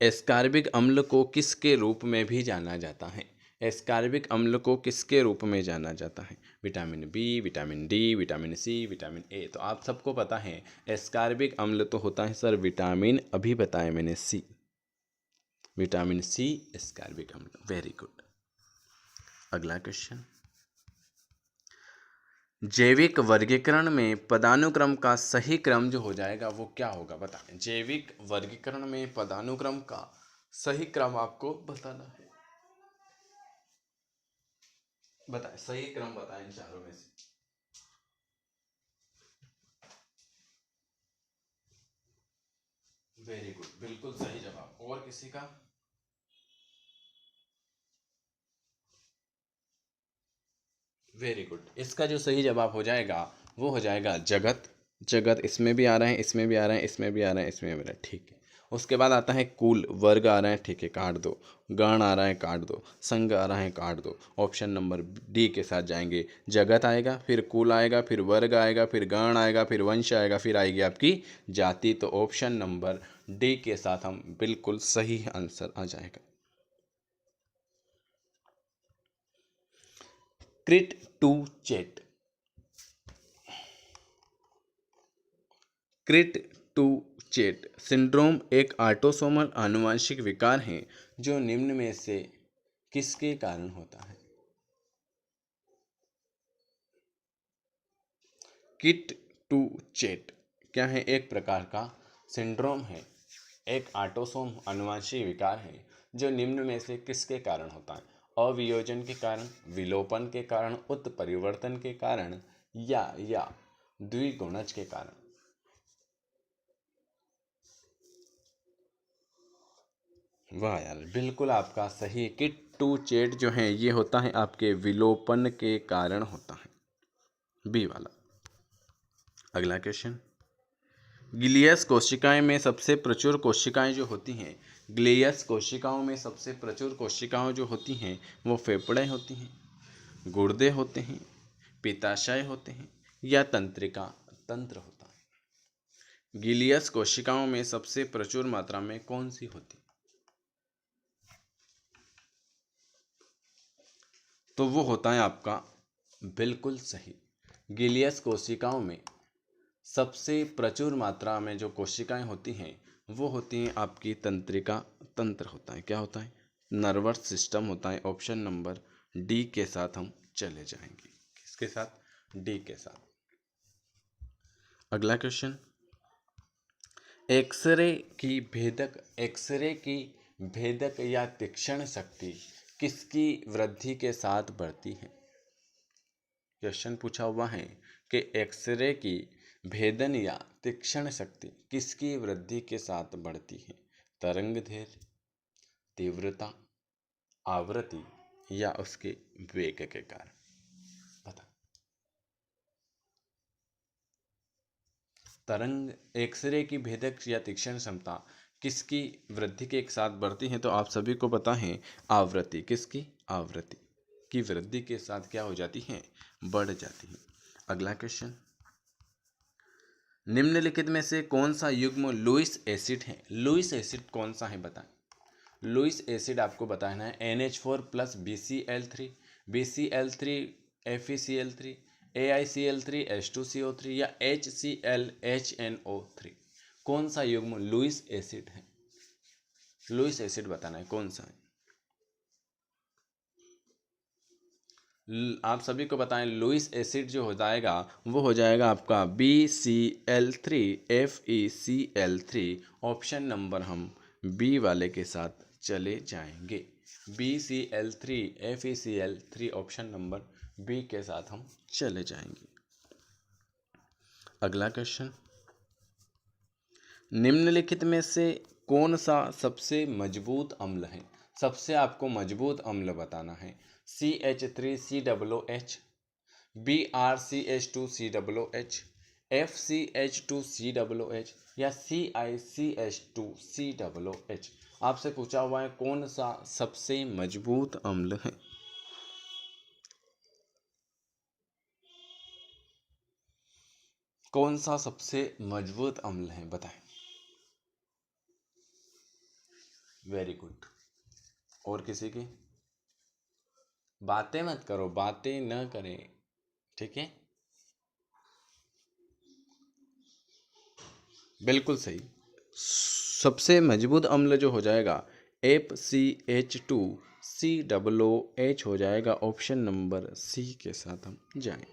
एस्कॉर्बिक अम्ल को किसके रूप में भी जाना जाता है? एस्कॉर्बिक अम्ल को किसके रूप में जाना जाता है? Vitamin B, vitamin D, vitamin C, vitamin A? तो आप सबको पता है एस्कॉर्बिक अम्ल तो होता है सर विटामिन, अभी बताया मैंने सी, विटामिन सी एस्कॉर्बिक अम्ल। Very good. अगला क्वेश्चन, जैविक वर्गीकरण में पदानुक्रम का सही क्रम जो हो जाएगा वो क्या होगा? बताएं। जैविक वर्गीकरण में पदानुक्रम का सही क्रम आपको बताना है। बताएं, सही क्रम बताएं इन चारों में से। वेरी गुड, बिल्कुल सही जवाब। और किसी का? Very good. इसका जो सही जवाब हो जाएगा वो हो जाएगा जगत। जगत इसमें भी आ रहा है, इसमें भी आ रहा है, इसमें भी आ रहा है, इसमें भी आ रहा है, ठीक है। उसके बाद आता है कुल, वर्ग आ रहा है, ठीक है, काट दो। गण आ रहा है, काट दो। संघ आ रहा है, काट दो। ऑप्शन नंबर डी के साथ जाएंगे। जगत आएगा, फिर कुल आएगा, फिर वर्ग आएगा, फिर गण आएगा, फिर वंश आएगा, फिर आएगी आपकी जाति। तो ऑप्शन नंबर डी के साथ हम बिल्कुल सही आंसर आ जाएगा। क्रिट टू चेट, क्रिट टू चेट सिंड्रोम एक ऑटोसोमल आनुवंशिक विकार है जो निम्न में से किसके कारण होता है? किट टू चेट क्या है? एक प्रकार का सिंड्रोम है, एक ऑटोसोम आनुवंशिक विकार है जो निम्न में से किसके कारण होता है? अवियोजन के कारण, विलोपन के कारण, उत्परिवर्तन के कारण या द्विगुणज के कारण? वाह यार, बिल्कुल आपका सही। किट टू चेट जो है ये होता है आपके विलोपन के कारण होता है, बी वाला। अगला क्वेश्चन, ग्लियस कोशिकाएं में सबसे प्रचुर कोशिकाएं जो होती हैं, ग्लियस कोशिकाओं में सबसे प्रचुर कोशिकाएं जो होती हैं वो फेफड़े होती हैं, गुर्दे होते हैं, पित्ताशय होते हैं या तंत्रिका तंत्र होता है? ग्लियस कोशिकाओं में सबसे प्रचुर मात्रा में कौन सी होती है? तो वो होता है आपका बिल्कुल सही, ग्लियस कोशिकाओं में सबसे प्रचुर मात्रा में जो कोशिकाएं होती हैं वो होती हैं आपकी तंत्रिका तंत्र होता है। क्या होता है? नर्वस सिस्टम होता है। ऑप्शन नंबर डी के साथ हम चले जाएंगे। किसके साथ? डी के साथ। अगला क्वेश्चन, एक्सरे की भेदक या तीक्ष्ण शक्ति किसकी वृद्धि के साथ बढ़ती है? क्वेश्चन पूछा हुआ है कि एक्सरे की भेदन या तीक्ष्ण शक्ति किसकी वृद्धि के साथ बढ़ती है? तरंगदैर्घ्य, तीव्रता, आवृत्ति या उसके वेग के कारण? बता। तरंग एक्सरे की भेदक या तीक्ष्ण क्षमता किसकी वृद्धि के एक साथ बढ़ती है? तो आप सभी को पता है आवृत्ति। किसकी? आवृत्ति की वृद्धि के साथ क्या हो जाती है? बढ़ जाती है। अगला क्वेश्चन, निम्नलिखित में से कौन सा युग्म लुईस एसिड है? लुईस एसिड कौन सा है बताएं। लुईस एसिड आपको बताना है NH4 plus BCl3, BCl3 FeCl3, AiCl3 H2CO3 या HCl HNO3। कौन सा युग्म लुईस एसिड है? लुईस एसिड बताना है कौन सा है। आप सभी को बताएं लुईस एसिड जो हो जाएगा वो हो जाएगा आपका BCl3 FeCl3। ऑप्शन नंबर हम बी वाले के साथ चले जाएंगे। BCl3 FeCl3 option number B के साथ हम चले जाएंगे। अगला क्वेश्चन, निम्नलिखित में से कौन सा सबसे मजबूत अम्ल है? सबसे आपको मजबूत अम्ल बताना है। CH3COOH, BrCH2COOH, FCH2COOH या CiCH2COOH। आपसे पूछा हुआ है कौन सा सबसे मजबूत अम्ल है। कौन सा सबसे मजबूत अम्ल है बताएं। Very good. और किसी की? बातें मत करो, बातें न करें, ठीक है। बिल्कुल सही। सबसे मजबूत अम्ल जो हो जाएगा FCH2COOH हो जाएगा। ऑप्शन नंबर सी के साथ हम जाएं।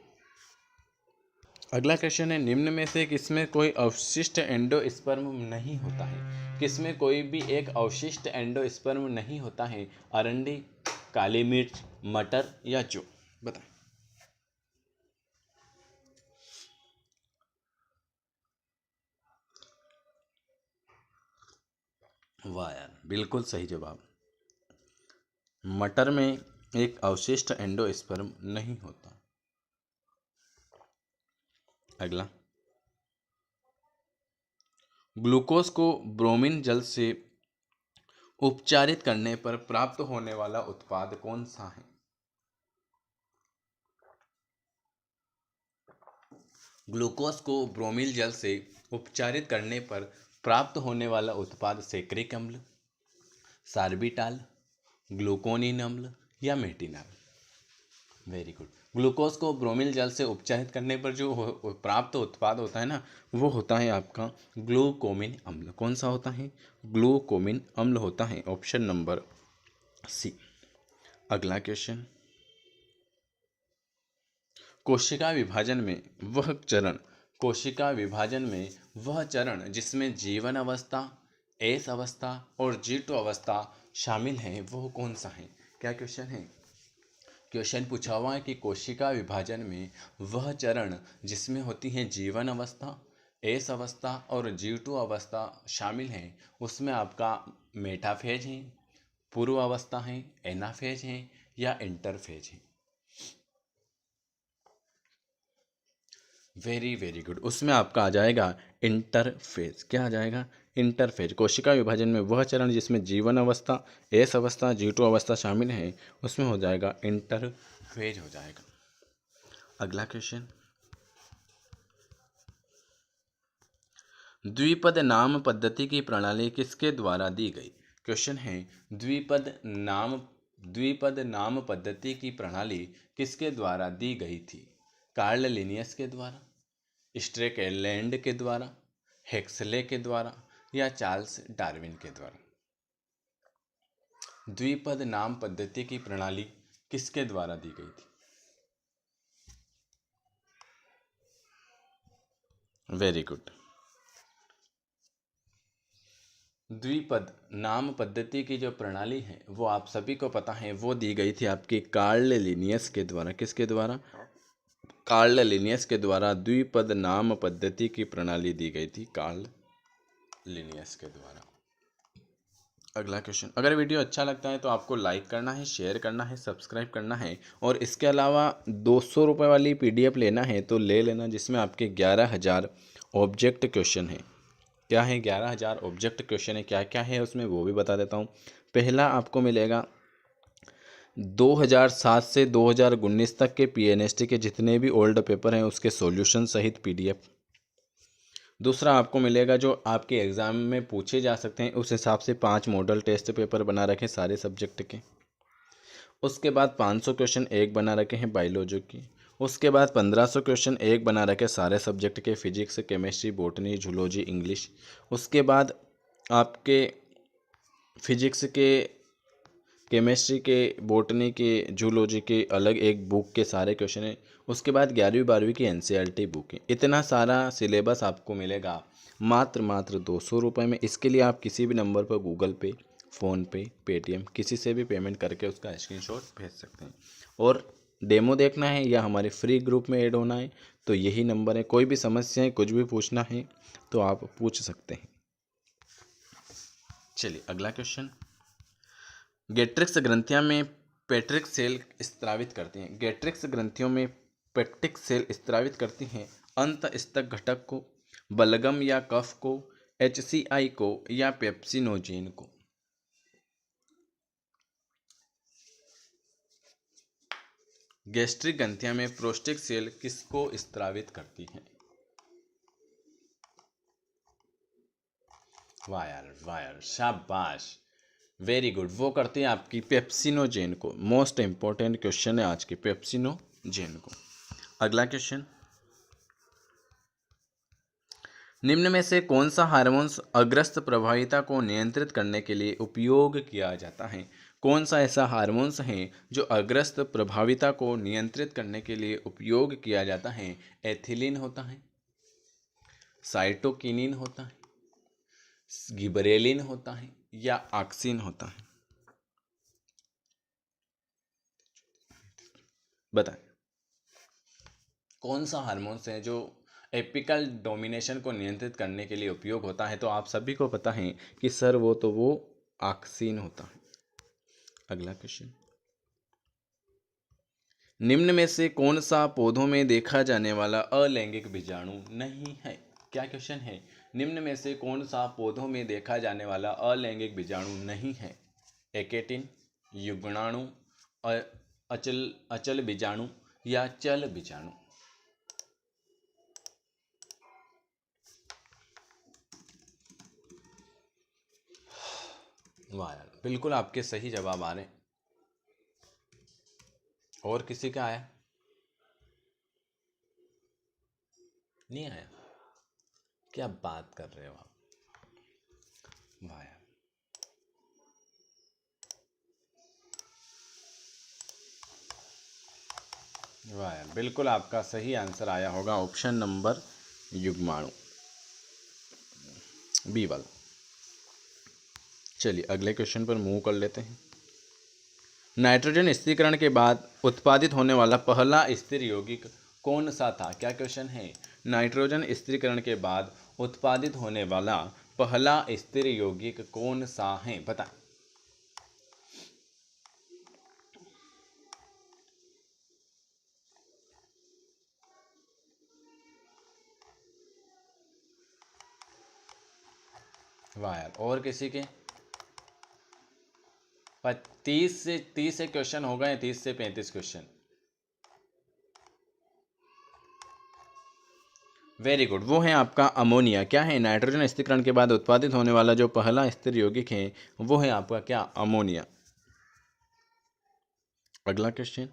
अगला क्वेश्चन है, निम्न में से किसमें कोई अवशिष्ट एंडोस्पर्म नहीं होता है? किसमें कोई भी एक अवशिष्ट एंडोस्पर्म नहीं होता है? अरंडी, काली मिर्च, मटर या जौ? बताएं। वाह यार, बिल्कुल सही जवाब। मटर में एक अवशिष्ट एंडोस्पर्म नहीं होता। अगला, ग्लूकोज को ब्रोमीन जल से उपचारित करने पर प्राप्त होने वाला उत्पाद कौन सा है? ग्लूकोज को ब्रोमीन जल से उपचारित करने पर प्राप्त होने वाला उत्पाद सैकरिक अम्ल, सार्बिटाल, ग्लूकोनिन अम्ल या मेटिनॉल? Very good. ग्लूकोज को ब्रोमीन जल से उपचारित करने पर जो प्राप्त उत्पाद होता है ना, वो होता है आपका ग्लूकोमिन अम्ल। कौन सा होता है? ग्लूकोमिन अम्ल होता है। Option number C. अगला क्वेश्चन, कोशिका विभाजन में वह चरण कोशिका विभाजन में वह चरण जिसमें जीवन अवस्था, एस अवस्था और G2 अवस्था शामिल है वो कौन सा है? क्या क्वेश्चन है? क्वेश्चन पूछा हुआ है कि कोशिका विभाजन में वह चरण जिसमें होती है जीवन अवस्था, एस अवस्था और G2 अवस्था शामिल है, उसमें आपका मेटाफेज है, पूर्व अवस्था है, एनाफेज है या इंटरफेज है? Very very good. उसमें आपका आ जाएगा इंटरफेज। क्या आ जाएगा? इंटरफेज। कोशिका विभाजन में वह चरण जिसमें जीवन अवस्था, एस अवस्था, G2 अवस्था शामिल है, उसमें हो जाएगा इंटरफेज हो जाएगा। अगला क्वेश्चन, द्विपद नाम पद्धति की प्रणाली किसके द्वारा दी गई? क्वेश्चन है, द्विपद नाम पद्धति की प्रणाली किसके द्वारा दी गई थी? कार्ल लिनियस के द्वारा, स्ट्रेकलैंड के द्वारा, हेक्सले के द्वारा या चार्ल्स डार्विन के द्वारा? द्विपद नाम पद्धति की प्रणाली किसके द्वारा दी गई थी? Very good. द्विपद नाम पद्धति की जो प्रणाली है वो आप सभी को पता है, वो दी गई थी आपकी कार्ल लिनियस के द्वारा। किसके द्वारा? कार्ल लिनियस के द्वारा द्विपद नाम पद्धति की प्रणाली दी गई थी, कार्ल लिनियस के द्वारा। अगला क्वेश्चन, अगर वीडियो अच्छा लगता है तो आपको लाइक करना है, शेयर करना है, सब्सक्राइब करना है, और इसके अलावा 200 रुपये वाली PDF लेना है तो ले लेना, जिसमें आपके 11,000 ऑब्जेक्ट क्वेश्चन है। क्या है? 11,000 ऑब्जेक्ट क्वेश्चन है। क्या क्या है उसमें वो भी बता देता हूँ। पहला आपको मिलेगा 2007 से 2019 तक के PNST के जितने भी ओल्ड पेपर हैं उसके सॉल्यूशन सहित PDF। दूसरा आपको मिलेगा जो आपके एग्ज़ाम में पूछे जा सकते हैं, उस हिसाब से 5 मॉडल टेस्ट पेपर बना रखे सारे सब्जेक्ट के। उसके बाद 500 क्वेश्चन एक बना रखे हैं बायोलॉजी की। उसके बाद 1500 क्वेश्चन एक बना रखे सारे सब्जेक्ट के, physics, chemistry, botany, zoology, English. उसके बाद आपके फिजिक्स के, केमिस्ट्री के, बॉटनी के, जूलॉजी के अलग एक बुक के सारे क्वेश्चन हैं। उसके बाद 11वीं 12वीं की NCERT बुक है। इतना सारा सिलेबस आपको मिलेगा मात्र 200 रुपये में। इसके लिए आप किसी भी नंबर पर गूगल पे, फ़ोनपे, पेटीएम किसी से भी पेमेंट करके उसका स्क्रीनशॉट भेज सकते हैं। और डेमो देखना है या हमारे फ्री ग्रुप में ऐड होना है तो यही नंबर है। कोई भी समस्या है, कुछ भी पूछना है तो आप पूछ सकते हैं। चलिए अगला क्वेश्चन, गैट्रिक्स ग्रंथियां में पेट्रिक सेल स्त्रावित करती हैं। गैट्रिक्स ग्रंथियों में पेप्टिक सेल स्त्रावित करती हैं अंतःस्थक घटक को, बलगम या कफ को, HCI को या पेप्सिनोजेन को। गैस्ट्रिक ग्रंथियां में प्रोस्टिक सेल किसको स्त्रावित करती हैं? वायर, शाबाश, वेरी गुड। वो करती है आपकी पेप्सिनोजेन को। मोस्ट इंपॉर्टेंट क्वेश्चन है आज के, पेप्सिनोजेन को। अगला क्वेश्चन, निम्न में से कौन सा हार्मोन्स अग्रस्त प्रभाविता को नियंत्रित करने के लिए उपयोग किया जाता है? कौन सा ऐसा हार्मोन्स है जो अग्रस्त प्रभाविता को नियंत्रित करने के लिए उपयोग किया जाता है? एथिलीन होता है, साइटोकिनिन होता है, गिबरेलिन होता है या ऑक्सिन होता है? बताएं कौन सा हार्मोन्स है जो एपिकल डोमिनेशन को नियंत्रित करने के लिए उपयोग होता है? तो आप सभी को पता है कि सर वो ऑक्सिन होता है। अगला क्वेश्चन, निम्न में से कौन सा पौधों में देखा जाने वाला अलैंगिक बीजाणु नहीं है? क्या क्वेश्चन है? निम्न में से कौन सा पौधों में देखा जाने वाला अलैंगिक बीजाणु नहीं है? एकेटिन, युग्मनाणु, अचल अचल बीजाणु या चल बीजाणु? वाह यार, बिल्कुल आपके सही जवाब आ रहे। और किसी का आया? नहीं आया? क्या बात कर रहे हो आप? वाह यार, वाह यार, बिल्कुल आपका सही आंसर आया होगा ऑप्शन नंबर युग्माणु, बी वाला। चलिए अगले क्वेश्चन पर मूव कर लेते हैं। नाइट्रोजन स्थिरीकरण के बाद उत्पादित होने वाला पहला स्थिर यौगिक कौन सा था? क्या क्वेश्चन है? नाइट्रोजन स्थिरीकरण के बाद उत्पादित होने वाला पहला स्थिर यौगिक कौन सा है? बताएं। वाह यार, और किसी के? 30 से क्वेश्चन हो गए, 30 से 35 क्वेश्चन। वेरी गुड, वो है आपका अमोनिया। क्या है? नाइट्रोजन स्थिरीकरण के बाद उत्पादित होने वाला जो पहला स्थिर यौगिक है वो है आपका क्या? अमोनिया। अगला क्वेश्चन,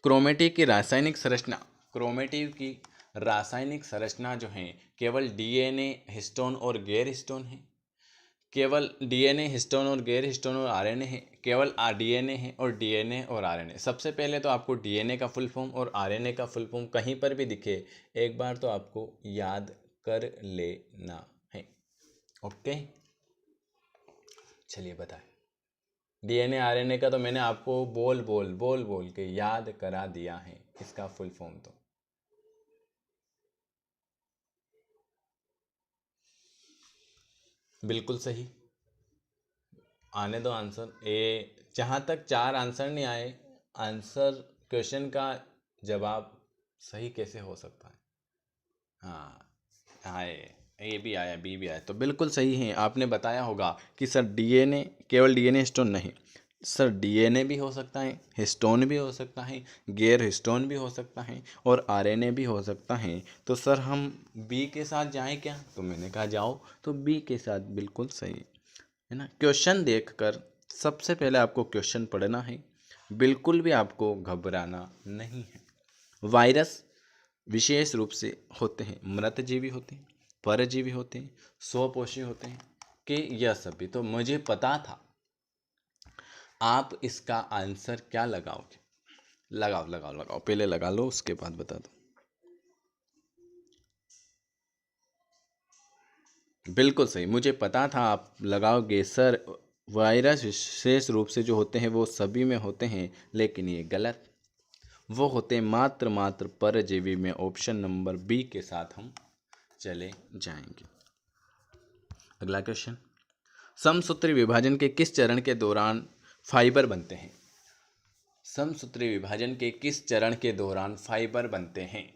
क्रोमेटिक की रासायनिक संरचना, क्रोमेटिक की रासायनिक संरचना जो है केवल DNA, हिस्टोन और गैर हिस्टोन है? केवल डीएनए, हिस्टोन और गैर हिस्टोन और आरएनए है, केवल डीएनए है और डीएनए और आरएनए। सबसे पहले तो आपको डीएनए का फुल फॉर्म और आरएनए का फुल फॉर्म कहीं पर भी दिखे एक बार तो आपको याद कर लेना है। ओके, चलिए बताएं। डीएनए आरएनए का तो मैंने आपको बोल बोल के याद करा दिया है, इसका फुल फॉर्म तो। बिल्कुल सही, आने दो आंसर। जहाँ तक 4 आंसर नहीं आए, आंसर क्वेश्चन का जवाब सही कैसे हो सकता है? हाँ आए, ए भी आया, बी भी आया, तो बिल्कुल सही है। आपने बताया होगा कि सर डीएनए, केवल डीएनए हिस्टोन नहीं सर, डीएनए भी हो सकता है, हिस्टोन भी हो सकता है, गैर हिस्टोन भी हो सकता है और आरएनए भी हो सकता है। तो सर हम बी के साथ जाएं क्या? तो मैंने कहा जाओ, तो बी के साथ बिल्कुल सही है ना। क्वेश्चन देखकर सबसे पहले आपको क्वेश्चन पढ़ना है, बिल्कुल भी आपको घबराना नहीं है। वायरस विशेष रूप से होते हैं मृतजीवी होते हैं, परजीवी होते हैं, स्वपोषी होते हैं कि यह सभी तो मुझे पता था। आप इसका आंसर क्या लगाओगे? लगाओ लगाओ लगाओ, पहले लगा लो उसके बाद बता दो। बिल्कुल सही, मुझे पता था आप लगाओगे सर। वायरस विशेष रूप से जो होते हैं वो सभी में होते हैं, लेकिन ये गलत। वो होते मात्र परजीवी में। ऑप्शन नंबर बी के साथ हम चले जाएंगे। अगला क्वेश्चन, समसूत्री विभाजन के किस चरण के दौरान फाइबर बनते हैं? समसूत्री विभाजन के किस चरण के दौरान फाइबर बनते हैं?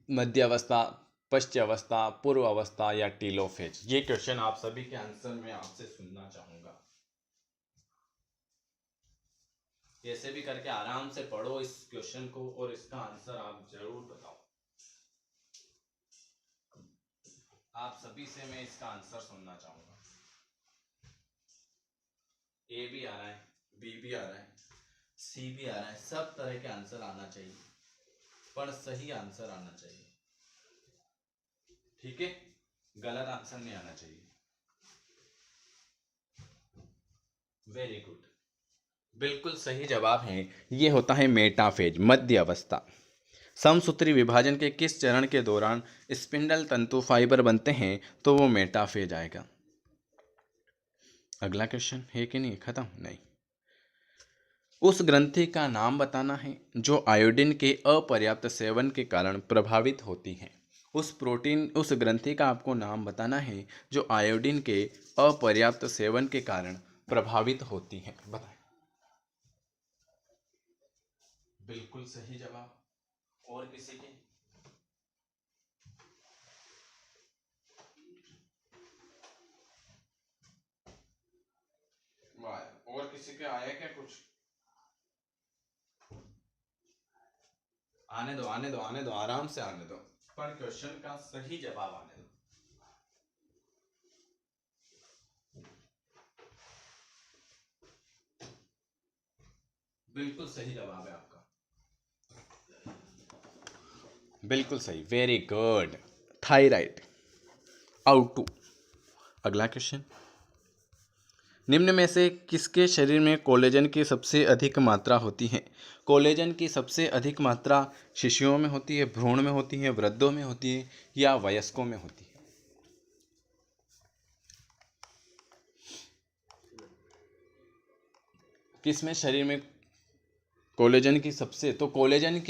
मध्य अवस्था, पश्च अवस्था, पूर्व अवस्था या टीलोफेज? ये क्वेश्चन आप सभी के आंसर में आपसे सुनना चाहूंगा। कैसे भी करके आराम से पढ़ो इस क्वेश्चन को और इसका आंसर आप जरूर बताओ। आप सभी से मैं इसका आंसर सुनना चाहूंगा। ए भी आ रहा है, बी भी आ रहा है, सी भी आ रहा है, सब तरह के आंसर आना चाहिए, पर सही आंसर आना चाहिए। ठीक है, गलत आंसर नहीं आना चाहिए। वेरी गुड, बिल्कुल सही जवाब है। ये होता है मेटाफेज, मध्य अवस्था। समसूत्री विभाजन के किस चरण के दौरान स्पिंडल तंतु फाइबर बनते हैं? तो वो मेटाफेज आएगा। अगला क्वेश्चन है कि नहीं, खत्म? नहीं। उस ग्रंथि का नाम बताना है जो आयोडीन के अपर्याप्त सेवन के कारण प्रभावित होती है। उस ग्रंथि का आपको नाम बताना है जो आयोडीन के अपर्याप्त सेवन के कारण प्रभावित होती है। बताएं। बिल्कुल सही जवाब। और किसी के? और किसी के आया क्या कुछ? आने दो आने दो आने दो, आराम से आने दो, पर क्वेश्चन का सही जवाब आने दो। बिल्कुल सही जवाब है आपका, बिल्कुल सही, very good. Thyroid out to. अगला क्वेश्चन, निम्न में से किसके शरीर में कोलेजन की सबसे अधिक मात्रा होती है? कोलेजन की सबसे अधिक मात्रा शिशुओं में होती है, भ्रूण में होती है, वृद्धों में होती है या वयस्कों में होती है? किसमें शरीर में कोलेजन की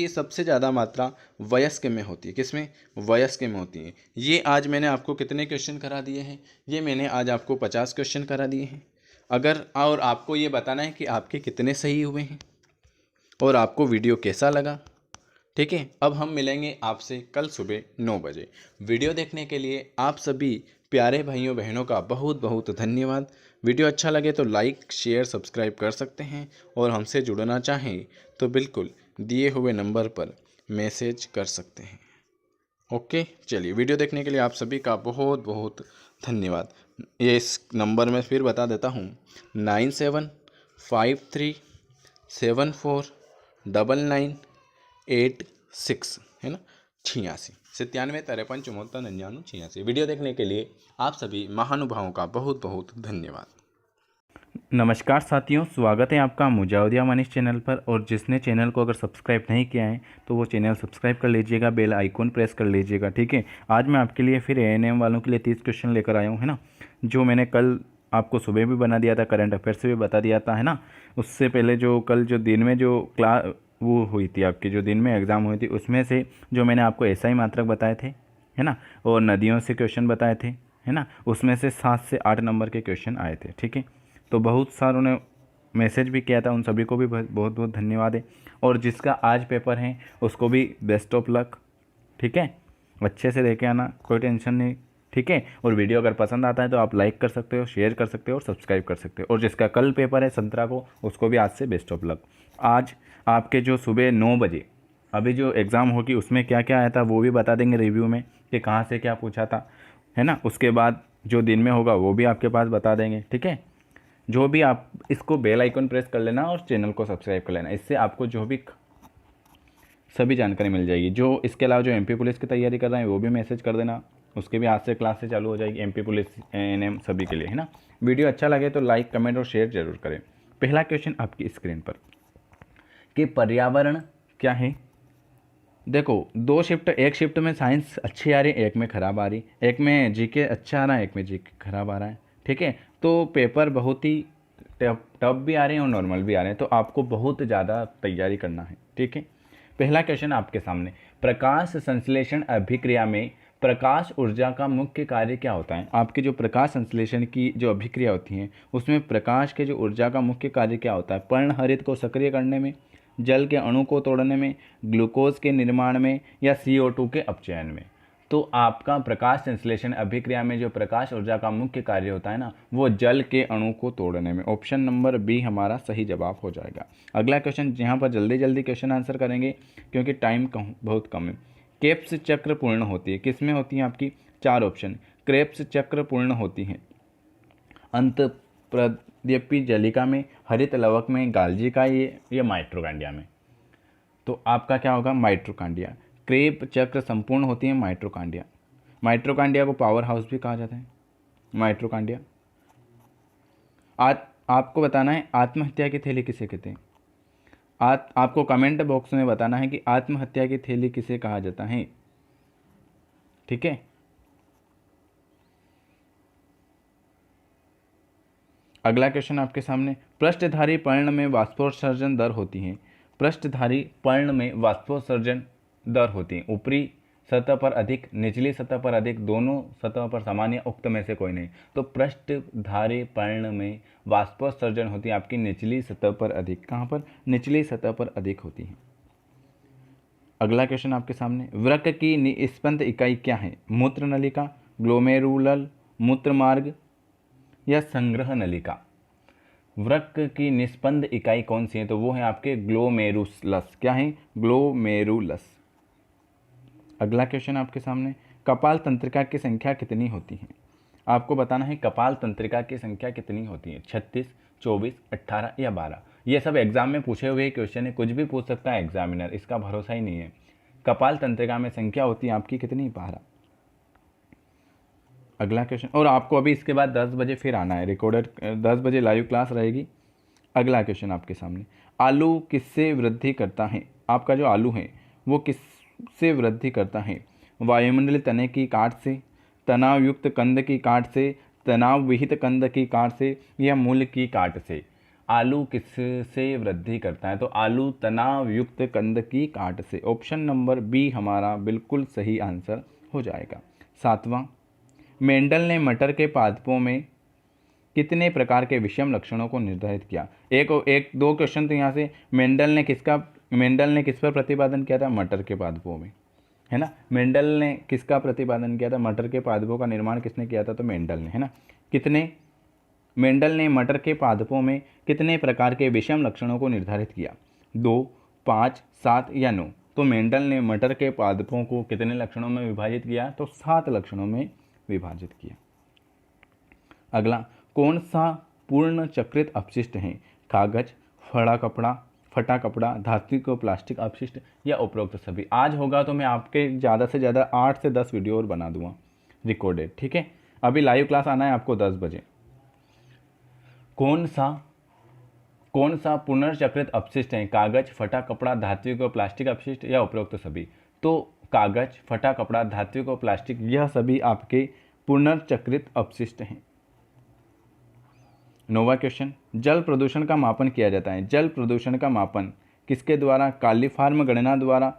सबसे ज़्यादा मात्रा वयस्क में होती है? किसमें? वयस्क में होती है। ये आज मैंने आपको कितने क्वेश्चन करा दिए हैं? ये मैंने आज आपको 50 क्वेश्चन करा दिए हैं। और आपको ये बताना है कि आपके कितने सही हुए हैं और आपको वीडियो कैसा लगा। ठीक है, अब हम मिलेंगे आपसे कल सुबह 9 बजे। वीडियो देखने के लिए आप सभी प्यारे भाइयों बहनों का बहुत बहुत धन्यवाद। वीडियो अच्छा लगे तो लाइक शेयर सब्सक्राइब कर सकते हैं और हमसे जुड़ना चाहें तो बिल्कुल दिए हुए नंबर पर मैसेज कर सकते हैं। ओके, चलिए, वीडियो देखने के लिए आप सभी का बहुत बहुत धन्यवाद। ये इस नंबर में फिर बता देता हूँ, 9753749986 है ना, 86 97 53 74 99 86। वीडियो देखने के लिए आप सभी महानुभावों का बहुत बहुत धन्यवाद। नमस्कार साथियों, स्वागत है आपका मुजावदिया मनीष चैनल पर। और जिसने चैनल को अगर सब्सक्राइब नहीं किया है तो वो चैनल सब्सक्राइब कर लीजिएगा, बेल आइकॉन प्रेस कर लीजिएगा, ठीक है। आज मैं आपके लिए फिर एएनएम वालों के लिए 30 क्वेश्चन लेकर आया हूँ, है ना। जो मैंने कल आपको सुबह भी बना दिया था, करंट अफेयर से भी बता दिया था, है ना। उससे पहले जो कल जो दिन में जो क्लास वो हुई थी आपकी, जो दिन में एग्ज़ाम हुई थी, उसमें से जो मैंने आपको एसआई मात्रक बताए थे, है ना, और नदियों से क्वेश्चन बताए थे, है ना, उसमें से 7 से 8 नंबर के क्वेश्चन आए थे, ठीक है। तो बहुत सारों ने मैसेज भी किया था, उन सभी को भी बहुत बहुत धन्यवाद है। और जिसका आज पेपर है उसको भी बेस्ट ऑफ लक, ठीक है। अच्छे से देखे आना, कोई टेंशन नहीं, ठीक है। और वीडियो अगर पसंद आता है तो आप लाइक कर सकते हो, शेयर कर सकते हो और सब्सक्राइब कर सकते हो। और जिसका कल पेपर है 17 को, उसको भी आज से बेस्ट ऑफ लक। आज आपके जो सुबह 9 बजे अभी जो एग्ज़ाम होगी उसमें क्या क्या आया था वो भी बता देंगे रिव्यू में कि कहाँ से क्या पूछा था, है ना। उसके बाद जो दिन में होगा वो भी आपके पास बता देंगे, ठीक है। जो भी आप इसको बेल आइकन प्रेस कर लेना और चैनल को सब्सक्राइब कर लेना, इससे आपको जो भी सभी जानकारी मिल जाएगी। जो इसके अलावा जो एमपी पुलिस की तैयारी कर रहे हैं वो भी मैसेज कर देना, उसके भी आज से क्लास से चालू हो जाएगी, एमपी पुलिस एएनएम सभी के लिए, है ना। वीडियो अच्छा लगे तो लाइक कमेंट और शेयर जरूर करें। पहला क्वेश्चन आपकी स्क्रीन पर कि पर्यावरण क्या है। देखो, दो शिफ्ट, एक शिफ्ट में साइंस अच्छी आ रही, एक में ख़राब आ रही, एक में जीके अच्छा आ रहा है, एक में जीके ख़राब आ रहा है, ठीक है। तो पेपर बहुत ही टफ भी आ रहे हैं और नॉर्मल भी आ रहे हैं, तो आपको बहुत ज़्यादा तैयारी करना है, ठीक है। पहला क्वेश्चन आपके सामने, प्रकाश संश्लेषण अभिक्रिया में प्रकाश ऊर्जा का मुख्य कार्य क्या होता है। आपके जो प्रकाश संश्लेषण की जो अभिक्रिया होती हैं उसमें प्रकाश के जो ऊर्जा का मुख्य कार्य क्या होता है। पर्णहरित को सक्रिय करने में, जल के अणु को तोड़ने में, ग्लूकोज के निर्माण में, या CO2 के अपचयन में। तो आपका प्रकाश संश्लेषण अभिक्रिया में जो प्रकाश ऊर्जा का मुख्य कार्य होता है ना, वो जल के अणु को तोड़ने में। ऑप्शन नंबर बी हमारा सही जवाब हो जाएगा। अगला क्वेश्चन, यहाँ पर जल्दी जल्दी क्वेश्चन आंसर करेंगे क्योंकि टाइम बहुत कम है। क्रेब्स चक्र पूर्ण होती है, किस में होती है आपकी, 4 ऑप्शन। क्रेब्स चक्र पूर्ण होती है अंत प्रद्यपी जलिका में, हरित लवक में, गाल्जी का ये माइट्रोकांडिया में। तो आपका क्या होगा, माइट्रोकांडिया। क्रेब चक्र संपूर्ण होती है माइट्रोकांडिया। माइट्रोकांडिया को पावर हाउस भी कहा जाता है, माइट्रोकांडिया। आपको बताना है आत्महत्या की थैली किसे कहते हैं। आपको कमेंट बॉक्स में बताना है कि आत्महत्या की थैली किसे कहा जाता है, ठीक है। अगला क्वेश्चन आपके सामने, पृष्ठधारी पर्ण में वाष्पोत्सर्जन दर होती है। पृष्ठधारी पर्ण में वाष्पोत्सर्जन दर होती है, ऊपरी सतह पर अधिक, निचली सतह पर अधिक, दोनों सतह पर समान, या उक्त में से कोई नहीं। तो पृष्ठधारी पर्ण में वाष्पोत्सर्जन होती है आपकी निचली सतह पर अधिक। कहाँ पर, निचली सतह पर अधिक होती है। अगला क्वेश्चन आपके सामने, वृक्क की निस्पंद इकाई क्या है। मूत्र नलिका, ग्लोमेरुलर मूत्र मार्ग, या संग्रह नलिका। वृक्क की निस्पंद इकाई कौन सी है, तो वो है आपके ग्लोमेरुलस। क्या है, ग्लोमेरुलस। अगला क्वेश्चन आपके सामने, कपाल तंत्रिका की संख्या कितनी होती है। आपको बताना है कपाल तंत्रिका की संख्या कितनी होती है, 36, 24, 18 या 12। ये सब एग्जाम में पूछे हुए क्वेश्चन है, कुछ भी पूछ सकता है एग्जामिनर, इसका भरोसा ही नहीं है। कपाल तंत्रिका में संख्या होती है आपकी कितनी, 12। अगला क्वेश्चन, और आपको अभी इसके बाद 10 बजे फिर आना है, रिकॉर्डेड 10 बजे लाइव क्लास रहेगी। अगला क्वेश्चन आपके सामने, आलू किससे वृद्धि करता है। आपका जो आलू है वो किससे वृद्धि करता है। वायुमंडलीय तने की काट से, तनाव युक्त कंद की काट से, तनाव विहित कंद की काट से, या मूल की काट से। आलू किससे वृद्धि करता है, तो आलू तनाव युक्त कंद की काट से। ऑप्शन नंबर बी हमारा बिल्कुल सही आंसर हो जाएगा। 7वां, मेंडल ने मटर के पादपों में कितने प्रकार के विषम लक्षणों को निर्धारित किया। एक दो क्वेश्चन तो यहाँ से, मेंडल ने किस पर प्रतिपादन किया था, मटर के पादपों में, है ना। मेंडल ने किसका प्रतिपादन किया था, मटर के पादपों का निर्माण किसने किया था, तो मेंडल ने, है ना। मेंडल ने मटर के पादपों में कितने प्रकार के विषम लक्षणों को निर्धारित किया, 2, 5, 7 या 9। तो मेंडल ने मटर के पादपों को कितने लक्षणों में विभाजित किया, तो 7 लक्षणों में विभाजित किया। अगला, कौन सा पूर्ण चक्रित अपशिष्ट है, कागज, फड़ा कपड़ा, फटा कपड़ा, धात्विक और प्लास्टिक अपशिष्ट या उपरोक्त सभी। आज होगा तो मैं आपके ज़्यादा से ज़्यादा 8 से 10 वीडियो और बना दूंगा रिकॉर्डेड, ठीक है। अभी लाइव क्लास आना है आपको 10 बजे। कौन सा पुनर्चक्रित अपशिष्ट है? कागज, फटा कपड़ा, धात्विक और प्लास्टिक अपशिष्ट या उपरोक्त सभी। तो कागज, फटा कपड़ा, धात्विक और प्लास्टिक, यह सभी आपके पुनर्चक्रित अपशिष्ट हैं। नौवां क्वेश्चन, जल प्रदूषण का मापन किया जाता है। जल प्रदूषण का मापन किसके द्वारा? कालीफार्म गणना द्वारा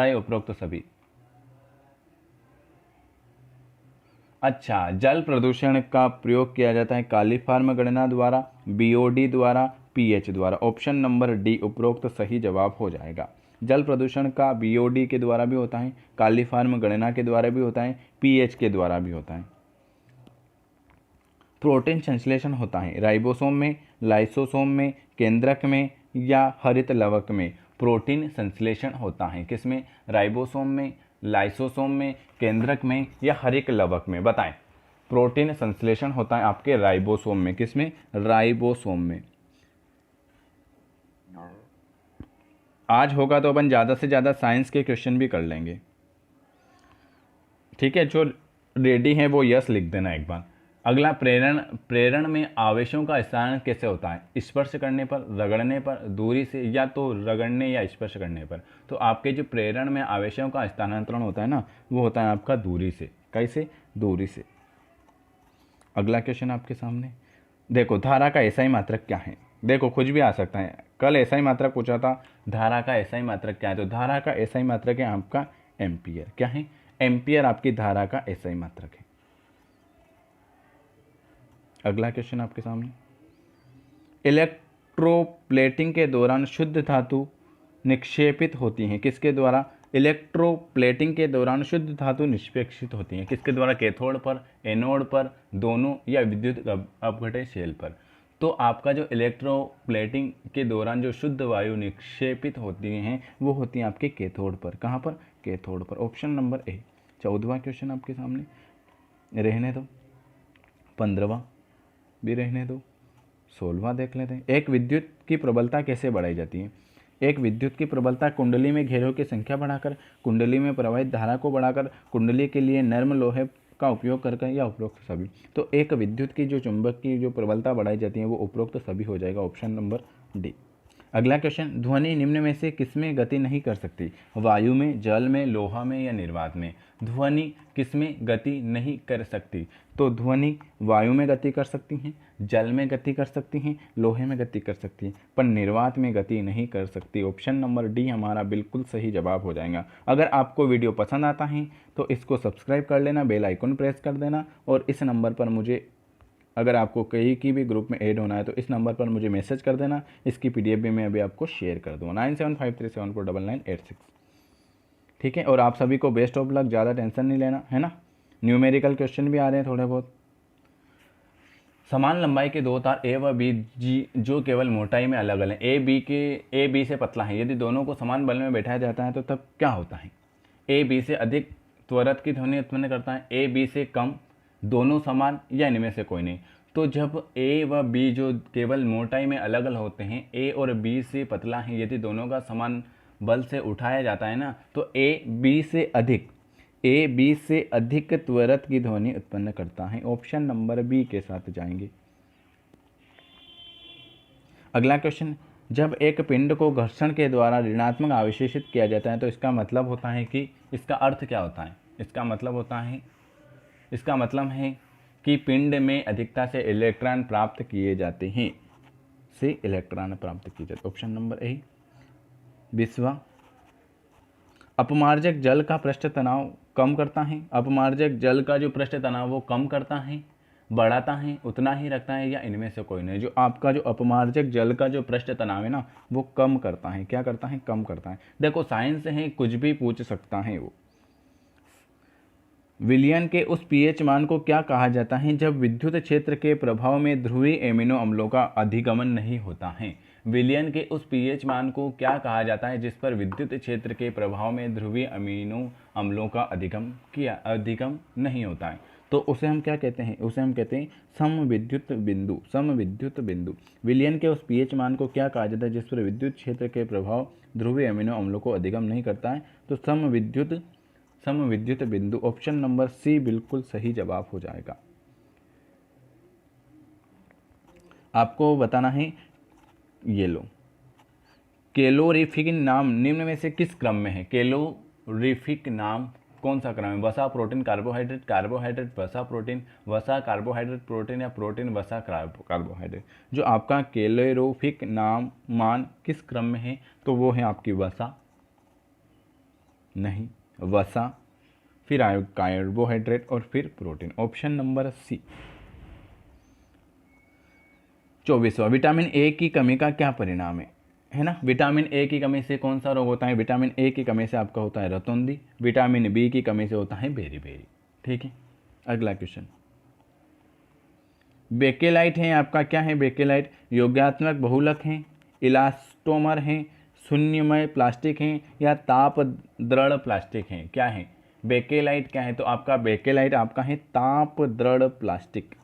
या उपरोक्त सभी। अच्छा, जल प्रदूषण का प्रयोग किया जाता है कालीफार्म गणना द्वारा, बीओडी द्वारा, पीएच द्वारा। ऑप्शन नंबर डी उपरोक्त सही जवाब हो जाएगा। जल प्रदूषण का बीओडी के द्वारा भी होता है, कालीफार्म गणना के द्वारा भी होता है, पीएच के द्वारा भी होता है। प्रोटीन संश्लेषण होता है राइबोसोम में, लाइसोसोम में, केंद्रक में या हरित लवक में। प्रोटीन संश्लेषण होता है किसमें? राइबोसोम में, लाइसोसोम में, केंद्रक में या हरित लवक में। बताएं। प्रोटीन संश्लेषण होता है आपके राइबोसोम में। किसमें? राइबोसोम में। आज होगा तो अपन ज़्यादा से ज़्यादा साइंस के क्वेश्चन भी कर लेंगे, ठीक है। जो रेडी है वो यस लिख देना एक बार। अगला, प्रेरण में आवेशों का स्थानांतरण कैसे होता है? स्पर्श करने पर, रगड़ने पर, दूरी से, या तो रगड़ने या स्पर्श करने पर। तो आपके जो प्रेरण में आवेशों का स्थानांतरण होता है ना, वो होता है आपका दूरी से। कैसे? दूरी से। अगला क्वेश्चन आपके सामने देखो, धारा का एसआई मात्रक क्या है? देखो कुछ भी आ सकता है। कल एसआई मात्रक पूछा था, धारा का एसआई मात्रक क्या है? तो धारा का एसआई मात्रक है आपका एम्पियर। क्या है? एम्पियर आपकी धारा का एसआई मात्रक है। अगला क्वेश्चन आपके सामने, इलेक्ट्रोप्लेटिंग के दौरान शुद्ध धातु निक्षेपित होती हैं किसके द्वारा? इलेक्ट्रोप्लेटिंग के दौरान शुद्ध धातु निष्पेक्षित होती हैं किसके द्वारा? कैथोड पर, एनोड पर, दोनों, या विद्युत अपघटनशील पर। तो आपका जो इलेक्ट्रोप्लेटिंग के दौरान जो शुद्ध वायु निक्षेपित होती हैं वो होती हैं आपके कैथोड पर। कहाँ पर? कैथोड पर। Option number A. 14वां क्वेश्चन आपके सामने, रहने दो, 15वां भी रहने दो, 16वां देख लेते हैं। एक विद्युत की प्रबलता कैसे बढ़ाई जाती है? एक विद्युत की प्रबलता कुंडली में घेरों की संख्या बढ़ाकर, कुंडली में प्रवाहित धारा को बढ़ाकर, कुंडली के लिए नर्म लोहे का उपयोग करके, या उपरोक्त सभी। तो एक विद्युत की जो चुंबक की जो प्रबलता बढ़ाई जाती है वो उपरोक्त सभी हो जाएगा। Option number D. अगला क्वेश्चन, ध्वनि निम्न में से किसमें गति नहीं कर सकती? वायु में, जल में, लोहा में या निर्वात में। ध्वनि किसमें गति नहीं कर सकती? तो ध्वनि वायु में गति कर सकती हैं, जल में गति कर सकती हैं, लोहे में गति कर सकती हैं, पर निर्वात में गति नहीं कर सकती। ऑप्शन नंबर डी हमारा बिल्कुल सही जवाब हो जाएगा। अगर आपको वीडियो पसंद आता है तो इसको सब्सक्राइब कर लेना, बेल आइकन प्रेस कर देना, और इस नंबर पर मुझे, अगर आपको कहीं की भी ग्रुप में ऐड होना है तो इस नंबर पर मुझे मैसेज कर देना। इसकी पीडीएफ भी मैं अभी आपको शेयर कर दूँगा, 9753749986, ठीक है। और आप सभी को बेस्ट ऑफ लक, ज़्यादा टेंशन नहीं लेना है ना। न्यूमेरिकल क्वेश्चन भी आ रहे हैं थोड़े बहुत। समान लंबाई के दो तार ए व बी जी जो केवल मोटाई में अलग अलग हैं, ए बी से पतला है, यदि दोनों को समान बल में बैठाया जाता है तो तब क्या होता है? ए बी से अधिक त्वरत की ध्वनि उत्पन्न करता है, ए बी से कम, दोनों समान, या इनमें से कोई नहीं। तो जब ए व बी जो केवल मोटाई में अलग अलग होते हैं, ए और बी से पतला है, यदि दोनों का समान बल से उठाया जाता है ना, तो ए बी से अधिक त्वरत की ध्वनि उत्पन्न करता है। ऑप्शन नंबर बी के साथ जाएंगे। अगला क्वेश्चन, जब एक पिंड को घर्षण के द्वारा ऋणात्मक आवेशित किया जाता है तो इसका मतलब होता है कि, इसका अर्थ क्या होता है? इसका मतलब है कि पिंड में अधिकता से इलेक्ट्रॉन प्राप्त किए जाते हैं, ऑप्शन नंबर ए। 20वां, अपमार्जक जल का पृष्ठ तनाव कम करता है। अपमार्जक जल का जो पृष्ठ तनाव वो कम करता है, बढ़ाता है, उतना ही रखता है, या इनमें से कोई नहीं। जो आपका जो अपमार्जक जल का जो पृष्ठ तनाव है ना वो कम करता है। क्या करता है? कम करता है। देखो साइंस है, कुछ भी पूछ सकता है वो। विलियन के उस पीएच मान को क्या कहा जाता है जब विद्युत क्षेत्र के प्रभाव में ध्रुवीय एमिनो अम्लों का अधिगमन नहीं होता है? विलियन के उस पीएच मान को क्या कहा जाता है जिस पर विद्युत क्षेत्र के प्रभाव में ध्रुवीय अमीनो अम्लों का अधिगम नहीं होता है? तो उसे हम क्या कहते हैं, उसे हम कहते हैं समविद्युत बिंदु। समविद्युत बिंदु। विलयन के उस पीएच मान को क्या कहा जाता है जिस पर विद्युत क्षेत्र के प्रभाव ध्रुवीय अमीनो अम्लों को अधिगम नहीं करता है? तो समविद्युत बिंदु। ऑप्शन नंबर सी बिल्कुल सही जवाब हो जाएगा। आपको बताना है, ये लो, कैलोरीफिक नाम निम्न में से किस क्रम में है? कैलोरीफिक नाम कौन सा क्रम है? वसा, प्रोटीन, कार्बोहाइड्रेट, कार्बोहाइड्रेट वसा, प्रोटीन, वसा कार्बोहाइड्रेट, प्रोटीन, या प्रोटीन वसा कार्बोहाइड्रेट? जो आपका कैलोरीफिक नाम मान किस क्रम में है? तो वो है आपकी वसा, नहीं, वसा, फिर आए कार्बोहाइड्रेट और फिर प्रोटीन। Option number C. 24वां, विटामिन ए की कमी का क्या परिणाम है ना? विटामिन ए की कमी से कौन सा रोग होता है? विटामिन ए की कमी से आपका होता है रतौंधी। विटामिन बी की कमी से होता है बेरी। ठीक है, अगला क्वेश्चन। बेकेलाइट है आपका, क्या है बेकेलाइट? योगात्मक बहुलक हैं, इलास्टोमर हैं, शून्यमय प्लास्टिक हैं, या ताप दृढ़ प्लास्टिक हैं? क्या है बेकेलाइट? क्या है? तो आपका बेकेलाइट आपका है ताप दृढ़ प्लास्टिक।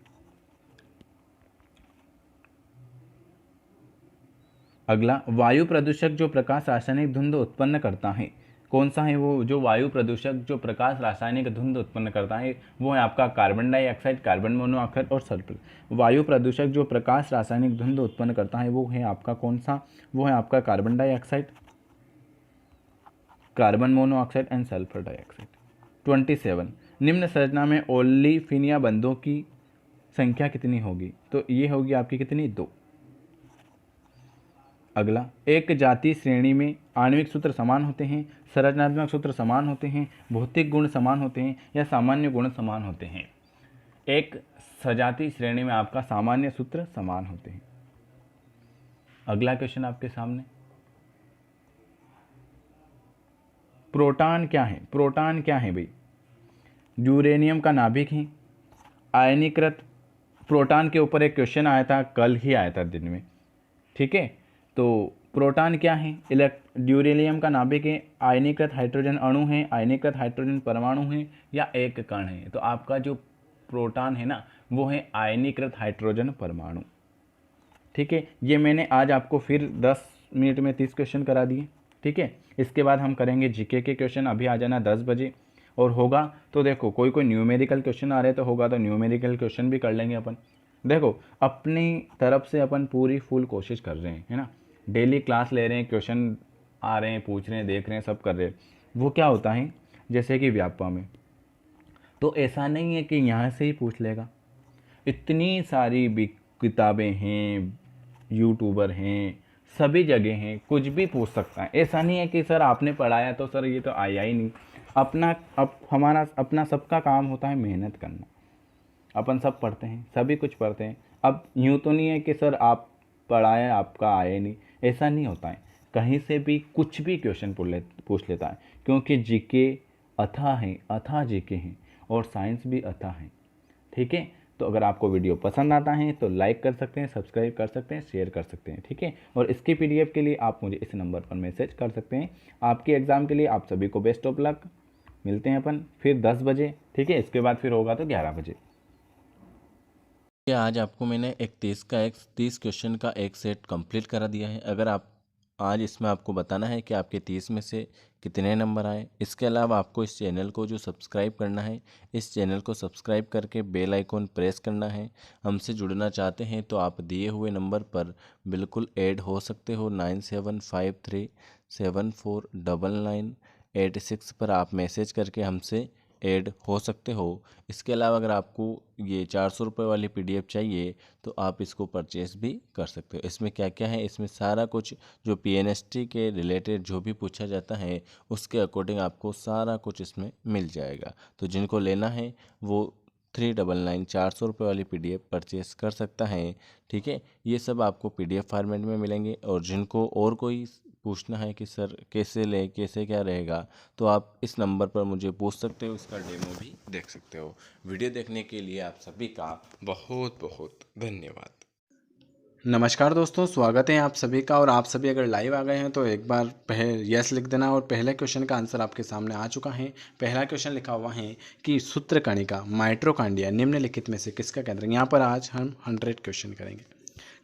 अगला, वायु प्रदूषक जो प्रकाश रासायनिक धुंध उत्पन्न करता है, कौन सा है वो? जो वायु प्रदूषक जो प्रकाश रासायनिक धुंध उत्पन्न करता है वो है आपका कार्बन डाइऑक्साइड, कार्बन मोनोऑक्साइड और सल्फर। वायु प्रदूषक जो प्रकाश रासायनिक धुंध उत्पन्न करता है वो है आपका कौन सा? वो है आपका carbon dioxide, carbon monoxide and sulphur dioxide. 27, निम्न संरचना में ओलिफिनिया बंधों की संख्या कितनी होगी? तो ये होगी आपकी कितनी? 2। अगला, एक जाति श्रेणी में आणविक सूत्र समान होते हैं, संरचनात्मक सूत्र समान होते हैं, भौतिक गुण समान होते हैं, या सामान्य गुण समान होते हैं? एक सजाति श्रेणी में आपका सामान्य सूत्र समान होते हैं। अगला क्वेश्चन आपके सामने, प्रोटॉन क्या है? प्रोटॉन क्या है भाई? यूरेनियम का नाभिक है, आयनीकृत। प्रोटॉन के ऊपर एक क्वेश्चन आया था, कल ही आया था दिन में, ठीक है। तो प्रोटॉन क्या है? ड्यूरेलियम का नाभिक है, आयनीकृत हाइड्रोजन अणु है, आयनीकृत हाइड्रोजन परमाणु है, या एक कण है? तो आपका जो प्रोटॉन है ना वो है आयनीकृत हाइड्रोजन परमाणु। ठीक है, ये मैंने आज आपको फिर 10 मिनट में 30 क्वेश्चन करा दिए। ठीक है, इसके बाद हम करेंगे जीके के क्वेश्चन। अभी आ जाना 10 बजे, और होगा तो देखो कोई न्यूमेरिकल क्वेश्चन आ रहे तो होगा तो न्यूमेरिकल क्वेश्चन भी कर लेंगे अपन। देखो अपनी तरफ से अपन पूरी फुल कोशिश कर रहे हैं, है ना। डेली क्लास ले रहे हैं, क्वेश्चन आ रहे हैं, पूछ रहे हैं, देख रहे हैं, सब कर रहे हैं। वो क्या होता है, जैसे कि व्यापा में तो ऐसा नहीं है कि यहाँ से ही पूछ लेगा। इतनी सारी भी किताबें हैं, यूट्यूबर हैं, सभी जगह हैं, कुछ भी पूछ सकता है। ऐसा नहीं है कि सर आपने पढ़ाया तो सर ये तो आया ही नहीं। हमारा अपना सबका काम होता है मेहनत करना। अपन सब पढ़ते हैं, सभी कुछ पढ़ते हैं। अब यूँ तो नहीं है कि सर आप पढ़ाया आपका आया नहीं, ऐसा नहीं होता है। कहीं से भी कुछ भी क्वेश्चन पूछ लेता है, क्योंकि जीके अथाह है, अथाह जीके हैं, और साइंस भी अथाह है। ठीक है, तो अगर आपको वीडियो पसंद आता है तो लाइक कर सकते हैं, सब्सक्राइब कर सकते हैं, शेयर कर सकते हैं। ठीक है, और इसकी पीडीएफ के लिए आप मुझे इस नंबर पर मैसेज कर सकते हैं। आपके एग्ज़ाम के लिए आप सभी को बेस्ट ऑफ लक। मिलते हैं अपन फिर 10 बजे। ठीक है, इसके बाद फिर होगा तो 11 बजे। आज आपको मैंने 30 क्वेश्चन का एक सेट कंप्लीट करा दिया है। अगर आप आज इसमें आपको बताना है कि आपके 30 में से कितने नंबर आए। इसके अलावा आपको इस चैनल को जो सब्सक्राइब करना है, इस चैनल को सब्सक्राइब करके बेल आइकॉन प्रेस करना है। हमसे जुड़ना चाहते हैं तो आप दिए हुए नंबर पर बिल्कुल ऐड हो सकते हो। 9753749986 पर आप मैसेज करके हमसे ऐड हो सकते हो। इसके अलावा अगर आपको ये 400 रुपये वाली पीडीएफ चाहिए तो आप इसको परचेस भी कर सकते हो। इसमें क्या क्या है, इसमें सारा कुछ जो पीएनएसटी के रिलेटेड जो भी पूछा जाता है उसके अकॉर्डिंग आपको सारा कुछ इसमें मिल जाएगा। तो जिनको लेना है वो 399 400 रुपये वाली पीडीएफ परचेस कर सकता है। ठीक है, ये सब आपको पीडीएफ फॉर्मेट में मिलेंगे। और जिनको और कोई पूछना है कि सर कैसे लें, कैसे क्या रहेगा, तो आप इस नंबर पर मुझे पूछ सकते हो, इसका डेमो भी देख सकते हो। वीडियो देखने के लिए आप सभी का बहुत बहुत धन्यवाद। नमस्कार दोस्तों, स्वागत है आप सभी का। और आप सभी अगर लाइव आ गए हैं तो एक बार यस लिख देना। और पहले क्वेश्चन का आंसर आपके सामने आ चुका है। पहला क्वेश्चन लिखा हुआ है कि सूत्रकणिका माइटोकॉन्ड्रिया निम्नलिखित में से किसका केंद्र है। यहाँ पर आज हम 100 क्वेश्चन करेंगे,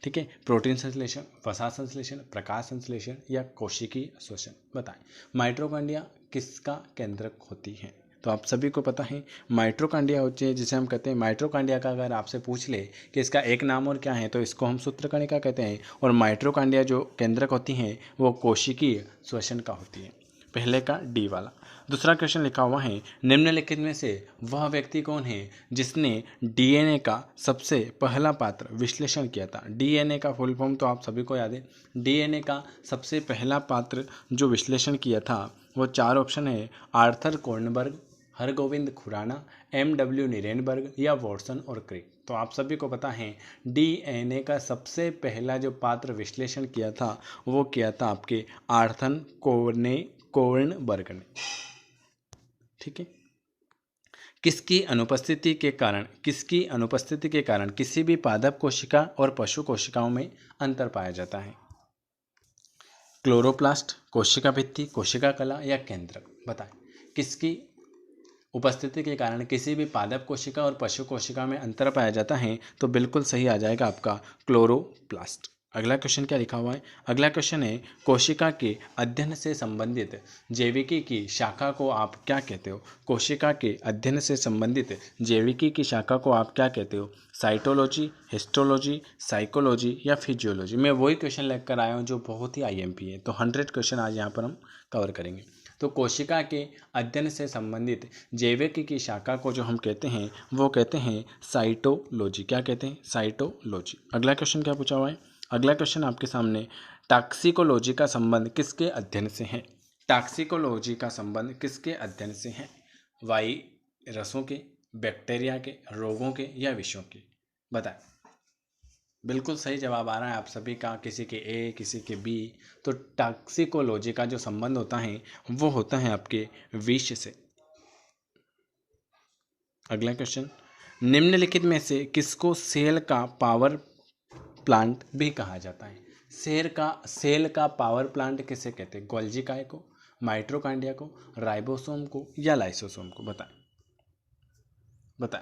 ठीक है। प्रोटीन संश्लेषण, वसा संश्लेषण, प्रकाश संश्लेषण या कोशिकीय श्वसन, बताएं माइटोकॉन्ड्रिया किसका केंद्रक होती है। तो आप सभी को पता है माइटोकॉन्ड्रिया होती है जिसे हम कहते हैं माइटोकॉन्ड्रिया का अगर आपसे पूछ ले कि इसका एक नाम और क्या है तो इसको हम सूत्रकणिका कहते हैं। और माइटोकॉन्ड्रिया जो केंद्रक होती हैं वो कोशिकीय श्वसन का होती है, पहले का डी वाला। दूसरा क्वेश्चन लिखा हुआ है निम्नलिखित में से वह व्यक्ति कौन है जिसने डीएनए का सबसे पहला पात्र विश्लेषण किया था। डीएनए का फुल फॉर्म तो आप सभी को याद है। डीएनए का सबसे पहला पात्र जो विश्लेषण किया था वो 4 ऑप्शन है, Arthur Kornberg, Hargobind Khorana, MW Nirenberg या वॉटसन और क्रिक। तो आप सभी को पता है डीएनए का सबसे पहला जो पात्र विश्लेषण किया था वो किया था आपके आर्थर कोर्नबर्ग ने, ठीक है। किसकी अनुपस्थिति के कारण किसी भी पादप कोशिका और पशु कोशिकाओं में अंतर पाया जाता है। क्लोरोप्लास्ट, कोशिका भित्ति, कोशिका कला या केंद्रक, बताएं किसकी उपस्थिति के कारण किसी भी पादप कोशिका और पशु कोशिका में अंतर पाया जाता है। तो बिल्कुल सही आ जाएगा आपका क्लोरोप्लास्ट। अगला क्वेश्चन क्या लिखा हुआ है। अगला क्वेश्चन है कोशिका के अध्ययन से संबंधित जैविकी की शाखा को आप क्या कहते हो। कोशिका के अध्ययन से संबंधित जैविकी की शाखा को आप क्या कहते हो। साइटोलॉजी, हिस्टोलॉजी, साइकोलॉजी या फिजियोलॉजी। मैं वही क्वेश्चन लेकर आया हूँ जो बहुत ही आईएमपी है। तो 100 क्वेश्चन आज यहाँ पर हम कवर करेंगे। तो कोशिका के अध्ययन से संबंधित जैविकी की शाखा को जो हम कहते हैं वो कहते हैं साइटोलॉजी। क्या कहते हैं, साइटोलॉजी। अगला क्वेश्चन क्या पूछा हुआ है। अगला क्वेश्चन आपके सामने टॉक्सिकोलॉजी का संबंध किसके अध्ययन से है। टॉक्सिकोलॉजी का संबंध किसके अध्ययन से है। वायरसों के, बैक्टीरिया के, रोगों के या विषयों के, बताएं। बिल्कुल सही जवाब आ रहा है आप सभी का, किसी के ए किसी के बी। तो टॉक्सिकोलॉजी का जो संबंध होता है वो होता है आपके विष से। अगला क्वेश्चन, निम्नलिखित में से किसको सेल का पावर प्लांट भी कहा जाता है। सेल का पावर प्लांट किसे कहते हैं। गोल्जी काय को, माइटोकॉन्ड्रिया को, राइबोसोम को या लाइसोसोम को, बताएं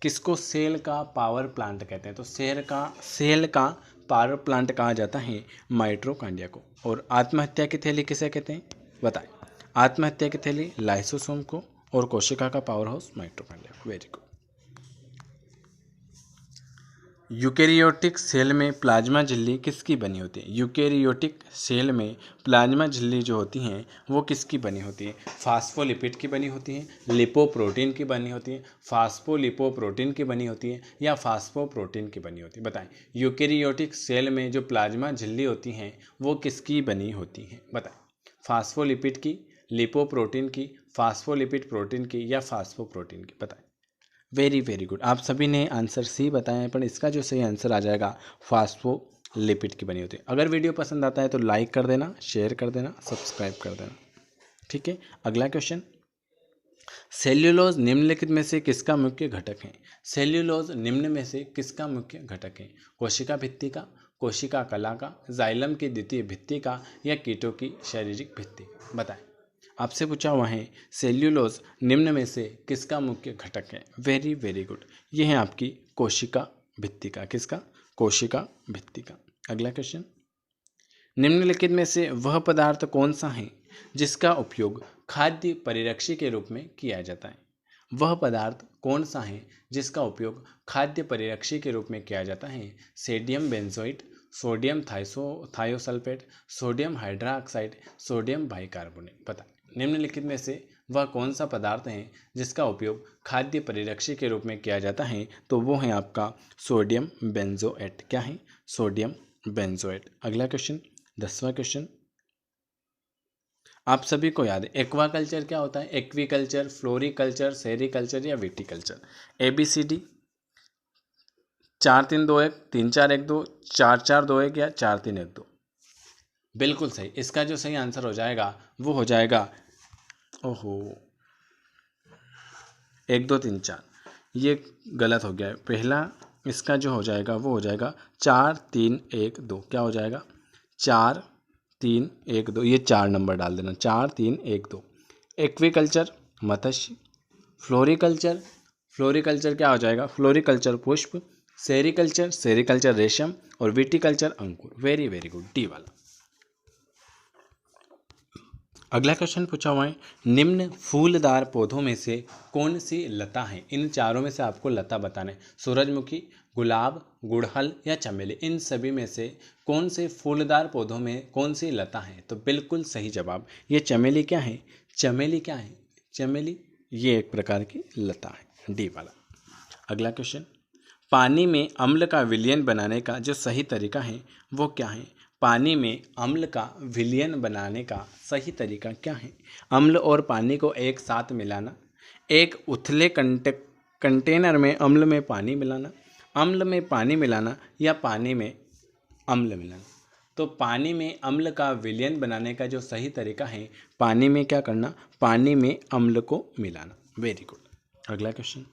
किसको सेल का पावर प्लांट कहते हैं। तो सेल का पावर प्लांट कहा जाता है माइटोकॉन्ड्रिया को। और आत्महत्या की थैली किसे कहते हैं, बताएं। आत्महत्या की थैली लाइसोसोम को और कोशिका का पावर हाउस माइटोकॉन्ड्रिया को। Very good. यूकेरियोटिक सेल में प्लाज्मा झिल्ली किसकी बनी होती है। यूकेरियोटिक सेल में प्लाज्मा झिल्ली जो होती हैं वो किसकी बनी होती है। फास्फोलिपिड की बनी होती है, लिपोप्रोटीन की बनी होती है, फास्फोलिपोप्रोटीन की बनी होती है या फास्फोप्रोटीन की बनी होती है। बताएं यूकेरियोटिक सेल में जो प्लाज्मा झिल्ली होती हैं वो किसकी बनी होती हैं। बताएं फास्फोलिपिड की, लिपोप्रोटीन की, फास्फोलिपिड प्रोटीन की या फास्फोप्रोटीन की, बताएं। Very good. आप सभी ने आंसर सी बताया है, पर इसका जो सही आंसर आ जाएगा फास्फोलिपिड की बनी होती है। अगर वीडियो पसंद आता है तो लाइक कर देना, शेयर कर देना, सब्सक्राइब कर देना, ठीक है। अगला क्वेश्चन, सेल्यूलोज निम्नलिखित में से किसका मुख्य घटक है। सेल्यूलोज निम्न में से किसका मुख्य घटक है। कोशिका भित्ति का, कोशिका कला का, जाइलम की द्वितीय भित्ति का या कीटों की शारीरिक भित्ति, बताएं। आपसे पूछा हुआ है सेल्यूलोज निम्न में से किसका मुख्य घटक है। Very good. ये है आपकी कोशिका भित्ति का। किसका, कोशिका भित्ति का। अगला क्वेश्चन, निम्नलिखित में से वह पदार्थ कौन सा है जिसका उपयोग खाद्य परिरक्षी के रूप में किया जाता है। वह पदार्थ कौन सा है जिसका उपयोग खाद्य परिरक्षी के रूप में किया जाता है। Sodium benzoate, sodium thiosulphate, sodium hydroxide, sodium bicarbonate, पता। निम्नलिखित में से वह कौन सा पदार्थ है जिसका उपयोग खाद्य परिरक्षी के रूप में किया जाता है। तो वो है आपका सोडियम बेंजोएट। क्या है, सोडियम बेंजोएट। अगला क्वेश्चन, 10वां क्वेश्चन, आप सभी को याद है एक्वाकल्चर क्या होता है। एक्वीकल्चर, फ्लोरिकल्चर, सेरिकल्चर या विटीकल्चर। ABCD 4 3 2 1, 3 4 1 2, 4 4 2 1 या 4 3 1 2। बिल्कुल सही। इसका जो सही आंसर हो जाएगा वो हो जाएगा 1 2 3 4। ये गलत हो गया है। पहला इसका जो हो जाएगा वो हो जाएगा 4 3 1 2। क्या हो जाएगा? 4 3 1 2। ये 4 नंबर डाल देना, 4 3 1 2। एक्वीकल्चर मत्स्य, फ्लोरिकल्चर, फ्लोरिकल्चर क्या हो जाएगा? फ्लोरिकल्चर पुष्प, सेरिकल्चर, सेरिकल्चर रेशम, और विटिकल्चर अंकुर। वेरी वेरी गुड, डी वाला। अगला क्वेश्चन पूछा हुआ है, निम्न फूलदार पौधों में से कौन सी लता है? इन चारों में से आपको लता बताना है। सूरजमुखी, गुलाब, गुड़हल या चमेली, इन सभी में से कौन से फूलदार पौधों में कौन सी लता है? तो बिल्कुल सही जवाब, ये चमेली क्या है? चमेली क्या है? चमेली ये एक प्रकार की लता है, डी वाला। अगला क्वेश्चन, पानी में अम्ल का विलयन बनाने का जो सही तरीका है वो क्या है? पानी में अम्ल का विलयन बनाने का सही तरीका क्या है? अम्ल और पानी को एक साथ मिलाना, एक उथले कंटेनर में अम्ल में पानी मिलाना, अम्ल में पानी मिलाना, या पानी में अम्ल मिलाना। तो पानी में अम्ल का विलयन बनाने का जो सही तरीका है, पानी में क्या करना? पानी में अम्ल को मिलाना। Very good. अगला क्वेश्चन,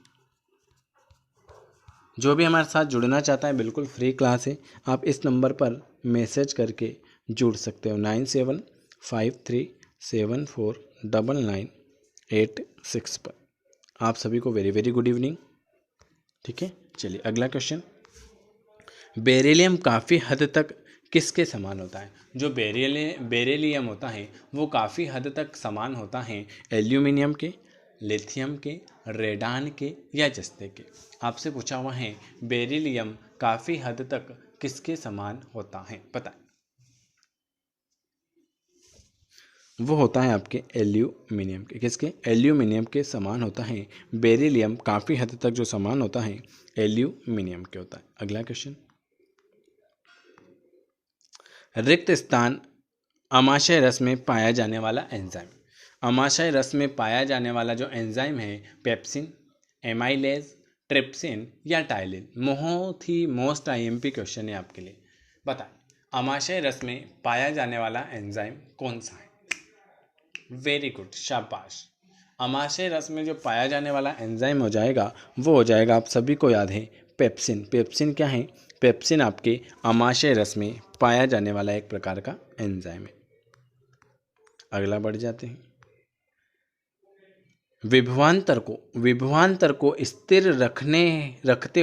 जो भी हमारे साथ जुड़ना चाहता है बिल्कुल फ्री क्लास है, आप इस नंबर पर मैसेज करके जुड़ सकते हो 9753749986 पर। आप सभी को वेरी वेरी गुड इवनिंग। ठीक है, चलिए अगला क्वेश्चन, बेरिलियम काफ़ी हद तक किसके समान होता है? जो बेरिलियम होता है वो काफ़ी हद तक समान होता है एल्यूमिनियम के, लिथियम के, रेडान के या जस्ते के। आपसे पूछा हुआ है बेरिलियम काफ़ी हद तक किसके समान होता है, बताएं। वो होता है आपके एल्यूमिनियम के। किसके? एल्यूमिनियम के समान होता है बेरिलियम। काफ़ी हद तक जो समान होता है एल्यूमिनियम के होता है। अगला क्वेश्चन, रिक्त स्थान अमाशय रस में पाया जाने वाला एंजाइम। अमाशय रस में पाया जाने वाला जो एंजाइम है, पेप्सिन, एमाइलेज, ट्रिप्सिन या टाइलिन। बहुत ही मोस्ट आईएमपी क्वेश्चन है आपके लिए, बताएं अमाशय रस में पाया जाने वाला एंजाइम कौन सा है? वेरी गुड, शाबाश। अमाशय रस में जो पाया जाने वाला एंजाइम हो जाएगा वो हो जाएगा, आप सभी को याद है, पेप्सिन। पेप्सिन क्या है? पेप्सिन आपके अमाशय रस में पाया जाने वाला एक प्रकार का एंजाइम है। अगला बढ़ जाते हैं, विभवांतर को स्थिर रखते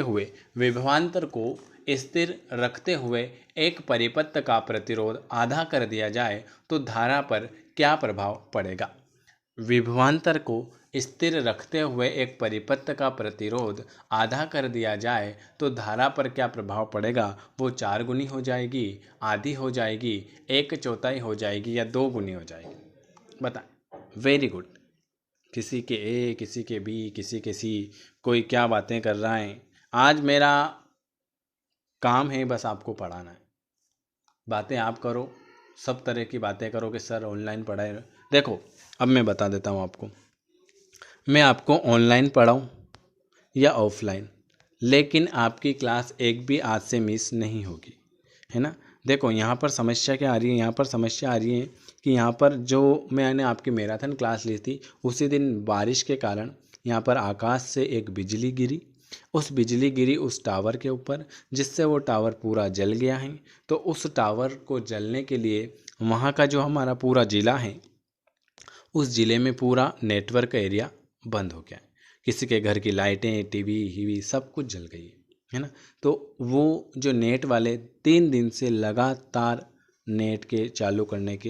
हुए एक परिपथ का प्रतिरोध आधा कर दिया जाए तो धारा पर क्या प्रभाव पड़ेगा? विभवांतर को स्थिर रखते हुए एक परिपथ का प्रतिरोध आधा कर दिया जाए तो धारा पर क्या प्रभाव पड़ेगा? वो 4 गुनी हो जाएगी, आधी हो जाएगी, 1/4 हो जाएगी या 2 गुनी हो जाएगी, बताएं। Very good. किसी के ए, किसी के बी, किसी के सी, कोई क्या बातें कर रहा है। आज मेरा काम है बस आपको पढ़ाना है, बातें आप करो, सब तरह की बातें करो कि सर ऑनलाइन पढ़ाए। देखो अब मैं बता देता हूँ आपको, मैं आपको ऑनलाइन पढ़ाऊँ या ऑफलाइन, लेकिन आपकी क्लास एक भी आज से मिस नहीं होगी, है ना। देखो यहाँ पर समस्या क्या आ रही है, यहाँ पर समस्या आ रही है कि यहाँ पर जो मैंने आपकी मैराथन क्लास ली थी उसी दिन बारिश के कारण यहाँ पर आकाश से एक बिजली गिरी, उस बिजली गिरी उस टावर के ऊपर, जिससे वो टावर पूरा जल गया है। तो उस टावर को जलने के लिए वहाँ का जो हमारा पूरा ज़िला है, उस ज़िले में पूरा नेटवर्क एरिया बंद हो गया है। किसी के घर की लाइटें, टीवी सब कुछ जल गई है ना। तो वो जो नेट वाले 3 दिन से लगातार नेट के चालू करने के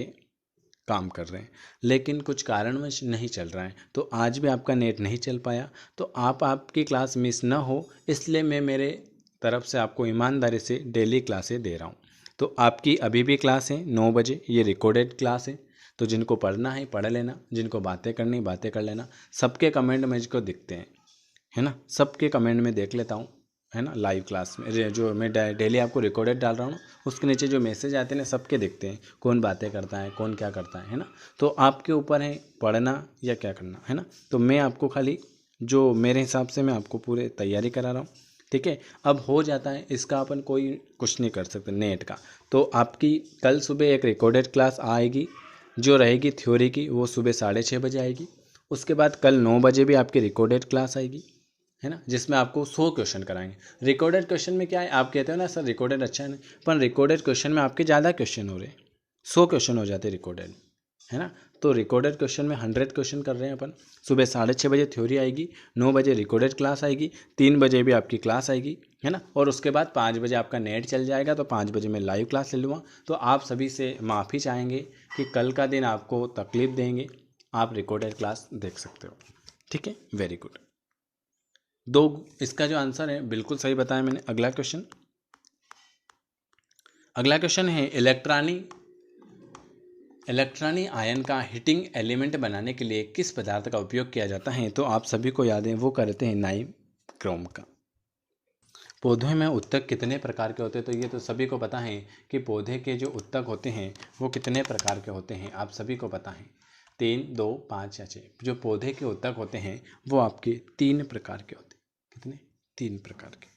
काम कर रहे हैं, लेकिन कुछ कारणवश नहीं चल रहा है, तो आज भी आपका नेट नहीं चल पाया। तो आपकी क्लास मिस ना हो इसलिए मैं मेरे तरफ से आपको ईमानदारी से डेली क्लासें दे रहा हूँ। तो आपकी अभी भी क्लास है 9 बजे, ये रिकॉर्डेड क्लास है, तो जिनको पढ़ना है पढ़ लेना, जिनको बातें करनी बातें कर लेना। सबके कमेंट मुझको दिखते हैं, है ना, सबके कमेंट में देख लेता हूँ, है ना। लाइव क्लास में जो मैं डेली आपको रिकॉर्डेड डाल रहा हूँ उसके नीचे जो मैसेज आते हैं सबके दिखते हैं, कौन बातें करता है, कौन क्या करता है ना। तो आपके ऊपर है पढ़ना या क्या करना, है ना। तो मैं आपको खाली जो मेरे हिसाब से मैं आपको पूरे तैयारी करा रहा हूँ, ठीक है। अब हो जाता है इसका अपन कोई कुछ नहीं कर सकते नेट का। तो आपकी कल सुबह एक रिकॉर्डेड क्लास आएगी जो रहेगी थ्योरी की, वो सुबह 6:30 बजे आएगी। उसके बाद कल 9 बजे भी आपकी रिकॉर्डेड क्लास आएगी, है ना, जिसमें आपको 100 क्वेश्चन कराएंगे। रिकॉर्डेड क्वेश्चन में क्या है, आप कहते हो ना सर रिकॉर्डेड अच्छा है, नहीं, पर रिकॉर्डेड क्वेश्चन में आपके ज़्यादा क्वेश्चन हो रहे हैं, 100 क्वेश्चन हो जाते हैं रिकॉर्डेड, है ना। तो रिकॉर्डेड क्वेश्चन में 100 क्वेश्चन कर रहे हैं अपन। सुबह 6:30 बजे थ्योरी आएगी, 9 बजे रिकॉर्डेड क्लास आएगी, 3 बजे भी आपकी क्लास आएगी, है ना, और उसके बाद 5 बजे आपका नेट चल जाएगा, तो 5 बजे मैं लाइव क्लास ले लूँगा। तो आप सभी से माफ़ी चाहेंगे कि कल का दिन आपको तकलीफ़ देंगे, आप रिकॉर्डेड क्लास देख सकते हो, ठीक है, वेरी गुड। इसका जो आंसर है बिल्कुल सही बताया मैंने। अगला क्वेश्चन है इलेक्ट्रॉनिक आयन का हीटिंग एलिमेंट बनाने के लिए किस पदार्थ का उपयोग किया जाता है। तो आप सभी को याद है वो करते हैं नाइक्रोम का। पौधों में उत्तक कितने प्रकार के होते हैं, तो ये तो सभी को पता है कि पौधे के जो उत्तक होते हैं वो कितने प्रकार के होते हैं, आप सभी को पता है 3, 2, 5 या 6। जो पौधे के उत्तक होते हैं वो आपके 3 प्रकार के होते हैं। कितने? 3 प्रकार के।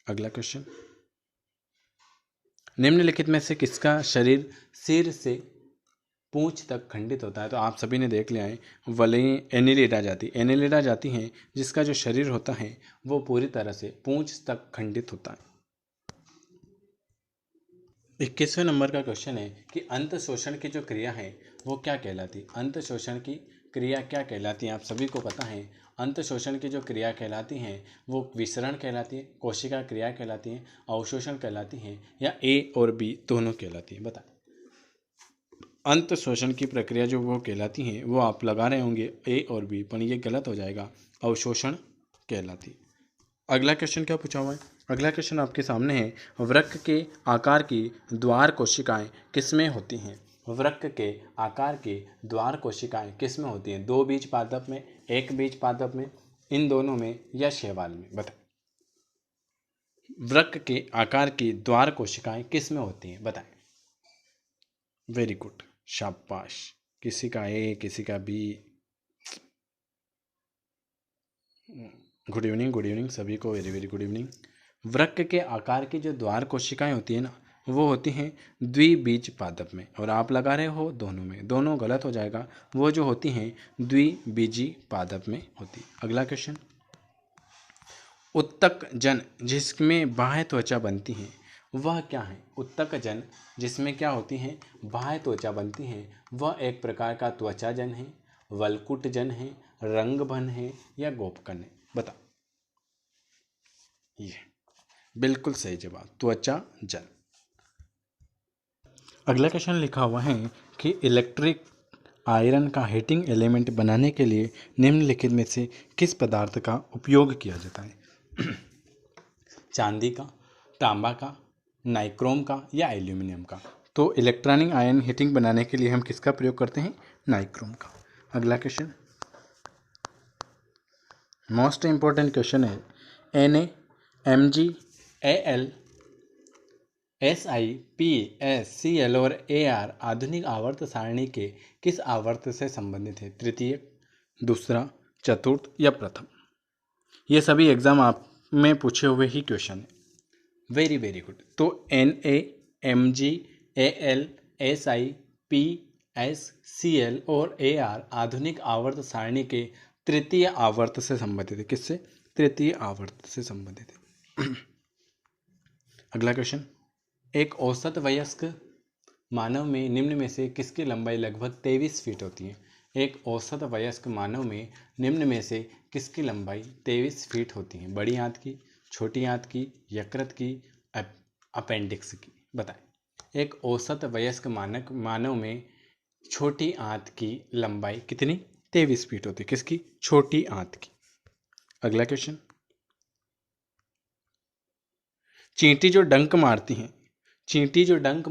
अगला क्वेश्चन, निम्नलिखित में से किसका शरीर सिर से पूंछ तक खंडित होता है। तो आप सभी ने देख लिया है एनिलिडा जाति है जिसका जो शरीर होता है वो पूरी तरह से पूंछ तक खंडित होता है। 21वें नंबर का क्वेश्चन है कि अंत शोषण की जो क्रिया है वो क्या कहलाती है। अंत शोषण की क्रिया क्या कहलाती है, आप सभी को पता है। अंत शोषण की जो क्रिया कहलाती हैं वो विसरण कहलाती है, कोशिका क्रिया कहलाती है, अवशोषण कहलाती है, या ए और बी दोनों कहलाती है। बताएं, अंत शोषण की प्रक्रिया जो वो कहलाती है वो आप लगा रहे होंगे ए और बी, पर ये गलत हो जाएगा, अवशोषण कहलाती है। अगला क्वेश्चन क्या पूछा हुआ है, अगला क्वेश्चन आपके सामने है, वृक्क के आकार की द्वार कोशिकाएं किसमें होती हैं। वृक्क के आकार की द्वार कोशिकाएं किसमें होती हैं। 2 बीज पादप में, 1 बीज पादप में, इन दोनों में, या शैवाल में। बताएं, वृक्क के आकार की द्वार कोशिकाएं किसमें होती हैं, बताएं। वेरी गुड, शाबाश। किसी का ए, किसी का बी। गुड इवनिंग सभी को, वेरी वेरी गुड इवनिंग। वृक्क के आकार की जो द्वार कोशिकाएं होती है ना वो होती हैं द्विबीज पादप में, और आप लगा रहे हो दोनों में, दोनों गलत हो जाएगा। वो जो होती हैं द्विबीजी पादप में होती। अगला क्वेश्चन, उत्तक जन जिसमें बाह्य त्वचा बनती है वह क्या है। उत्तक जन जिसमें क्या होती हैं, बाह्य त्वचा बनती है, वह एक प्रकार का त्वचा जन है, वलकुट जन है, रंगभन है, या गोपकन है। बता, ये बिल्कुल सही जवाब, त्वचा जन। अगला क्वेश्चन लिखा हुआ है कि इलेक्ट्रिक आयरन का हीटिंग एलिमेंट बनाने के लिए निम्नलिखित में से किस पदार्थ का उपयोग किया जाता है। चांदी का, तांबा का, नाइक्रोम का, या एल्यूमिनियम का। तो इलेक्ट्रॉनिक आयन हीटिंग बनाने के लिए हम किसका प्रयोग करते हैं, नाइक्रोम का। अगला क्वेश्चन, मोस्ट इंपॉर्टेंट क्वेश्चन है, Na, Mg, Al, Si, P, S, Cl और Ar आधुनिक आवर्त सारणी के किस आवर्त से संबंधित है। तृतीय, दूसरा, चतुर्थ, या प्रथम। ये सभी एग्जाम आप में पूछे हुए ही क्वेश्चन है। Very very good. तो Na, Mg, Al, Si, P, S, Cl और Ar आधुनिक आवर्त सारणी के तृतीय आवर्त से संबंधित है। किससे? तृतीय आवर्त से संबंधित है। अगला क्वेश्चन, एक औसत वयस्क मानव में निम्न में से किसकी लंबाई लगभग 23 फीट होती है। एक औसत वयस्क मानव में निम्न में से किसकी लंबाई 23 फीट होती है। बड़ी आंत की, छोटी आंत की, यकृत की, अपेंडिक्स की। बताएं, एक औसत वयस्क मानव में छोटी आंत की लंबाई कितनी? 23 फीट होती है। किसकी? छोटी आंत की। अगला क्वेश्चन, चींटी जो डंक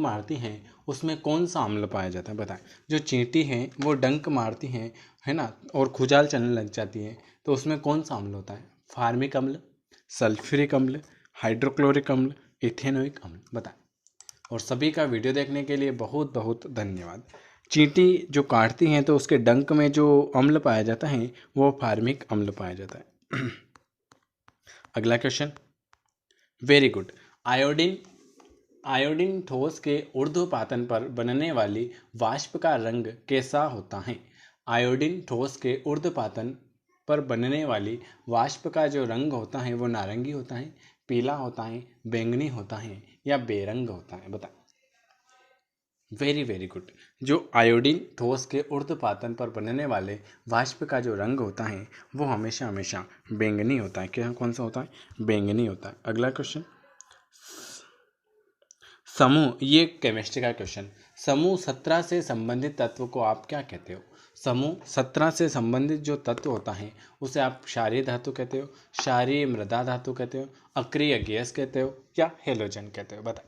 मारती हैं उसमें कौन सा अम्ल पाया जाता है। बताएं, जो चींटी हैं वो डंक मारती हैं, है ना, और खुजाल चलने लग जाती है, तो उसमें कौन सा अम्ल होता है। फार्मिक अम्ल, सल्फ्यूरिक अम्ल, हाइड्रोक्लोरिक अम्ल, इथेनोइक अम्ल। बताएं। और सभी का वीडियो देखने के लिए बहुत बहुत धन्यवाद। चींटी जो काटती हैं तो उसके डंक में जो अम्ल पाया जाता है वो फार्मिक अम्ल पाया जाता है। अगला क्वेश्चन, वेरी गुड। आयोडीन ठोस के ऊर्ध्वपातन पर बनने वाली वाष्प का रंग कैसा होता है। आयोडीन ठोस के ऊर्ध्वपातन पर बनने वाली वाष्प का जो रंग होता है वो नारंगी होता है, पीला होता है, बैंगनी होता है या बेरंग होता है? बता। Very very good. जो आयोडीन ठोस के ऊर्ध्वपातन पर बनने वाले वाष्प का जो रंग होता है वो हमेशा हमेशा बैंगनी होता है। क्या कौन सा होता है? बैंगनी होता है। अगला क्वेश्चन, समूह, ये केमिस्ट्री का क्वेश्चन, समूह 17 से संबंधित तत्व को आप क्या कहते हो? समूह 17 से संबंधित जो तत्व होता है उसे आप क्षारीय धातु कहते हो, क्षारीय मृदा धातु कहते हो, अक्रिय गैस कहते हो या हेलोजन कहते हो? बता।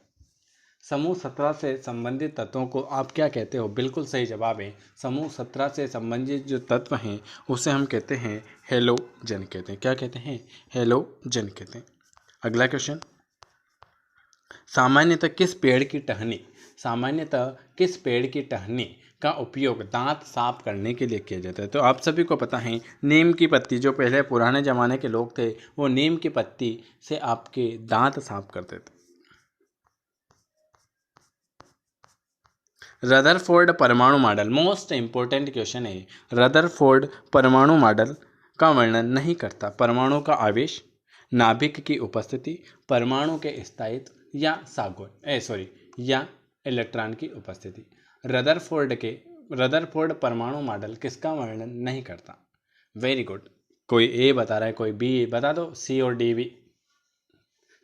समूह 17 से संबंधित तत्वों को आप क्या कहते हो? बिल्कुल सही जवाब है, समूह 17 से संबंधित जो तत्व हैं उसे हम कहते हैं हेलोजन कहते हैं। क्या कहते हैं? हेलोजन कहते हैं। अगला क्वेश्चन, सामान्यतः किस पेड़ की टहनी का उपयोग दांत साफ करने के लिए किया जाता है? तो आप सभी को पता है, नीम की पत्ती, जो पहले पुराने जमाने के लोग थे वो नीम की पत्ती से आपके दांत साफ करते थे। रदरफोर्ड परमाणु मॉडल, मोस्ट इंपोर्टेंट क्वेश्चन है। रदरफोर्ड परमाणु मॉडल का वर्णन नहीं करता परमाणु का आवेश, नाभिक की उपस्थिति, परमाणु के स्थायित्व या या इलेक्ट्रॉन की उपस्थिति। रदरफोर्ड परमाणु मॉडल किसका वर्णन नहीं करता? Very good. कोई ए बता रहा है, कोई बी, बता दो सी और डी भी।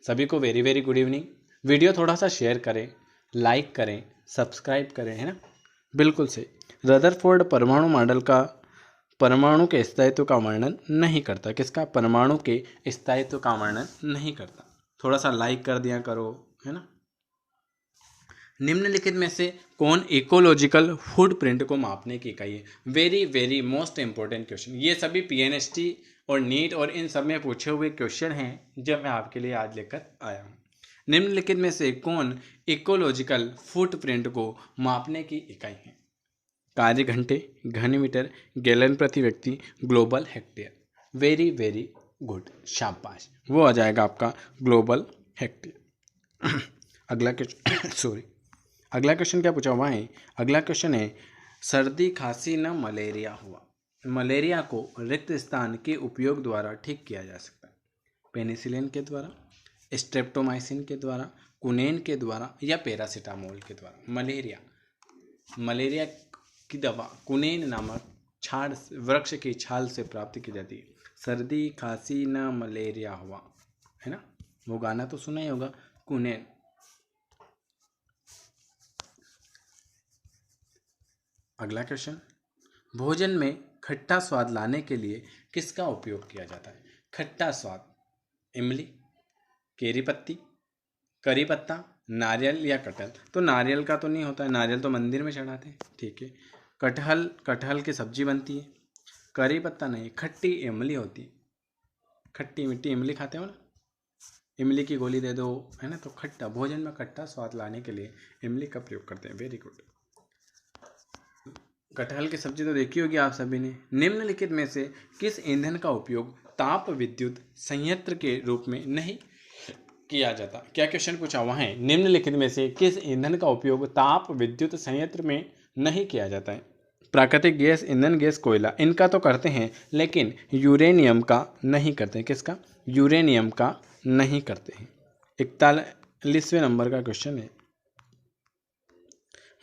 सभी को very very good evening. Video थोड़ा सा शेयर करें, लाइक करें, सब्सक्राइब करें, है ना? बिल्कुल सही। रदरफोर्ड परमाणु मॉडल का परमाणु के स्थायित्व का वर्णन नहीं करता। किसका? परमाणु के स्थायित्व का वर्णन नहीं करता। थोड़ा सा लाइक कर दिया करो, है ना? निम्नलिखित में से कौन इकोलॉजिकल फुटप्रिंट को मापने की इकाई है? Very very most important question. ये सभी पीएनएसटी और नीट और इन सब में पूछे हुए क्वेश्चन हैं जो मैं आपके लिए आज लेकर आया हूँ। निम्नलिखित में से कौन इकोलॉजिकल फुटप्रिंट को मापने की इकाई है? कार्य घंटे, घन मीटर, गैलन प्रति व्यक्ति, global hectare. Very very good, शाबाश। वो आ जाएगा आपका ग्लोबल हेक्टेयर। अगला क्वेश्चन अगला क्वेश्चन क्या पूछा हुआ है? अगला क्वेश्चन है, सर्दी खांसी न मलेरिया हुआ। मलेरिया को रिक्त स्थान के उपयोग द्वारा ठीक किया जा सकता है। पेनिसिलिन के द्वारा, स्ट्रेप्टोमाइसिन के द्वारा, कुनेन के द्वारा या पैरासीटामोल के द्वारा? मलेरिया की दवा कुनेन नामक वृक्ष की छाल से प्राप्त की जाती है। सर्दी खांसी न मलेरिया हुआ, है ना? वो गाना तो सुना ही होगा, कुनेन। अगला क्वेश्चन, भोजन में खट्टा स्वाद लाने के लिए किसका उपयोग किया जाता है? खट्टा स्वाद, इमली, केरी पत्ती, करी पत्ता, नारियल या कटहल? तो नारियल का तो नहीं होता है, नारियल तो मंदिर में चढ़ाते हैं, ठीक है। कटहल की सब्जी बनती है। करी पत्ता नहीं, खट्टी इमली होती है। खट्टी मीठी इमली खाते हो ना, इमली की गोली दे दो, है ना? तो खट्टा, भोजन में खट्टा स्वाद लाने के लिए इमली का प्रयोग करते हैं। Very good. कटहल की सब्जी तो देखी होगी आप सभी ने। निम्नलिखित में से किस ईंधन का उपयोग ताप विद्युत संयंत्र के रूप में नहीं किया जाता? क्या क्वेश्चन पूछा हुआ है? निम्नलिखित में से किस ईंधन का उपयोग ताप विद्युत संयंत्र में नहीं किया जाता है? प्राकृतिक गैस, ईंधन गैस, कोयला, इनका तो करते हैं लेकिन यूरेनियम का नहीं करते हैं। किसका? यूरेनियम का नहीं करते हैं। 41वें नंबर का क्वेश्चन है,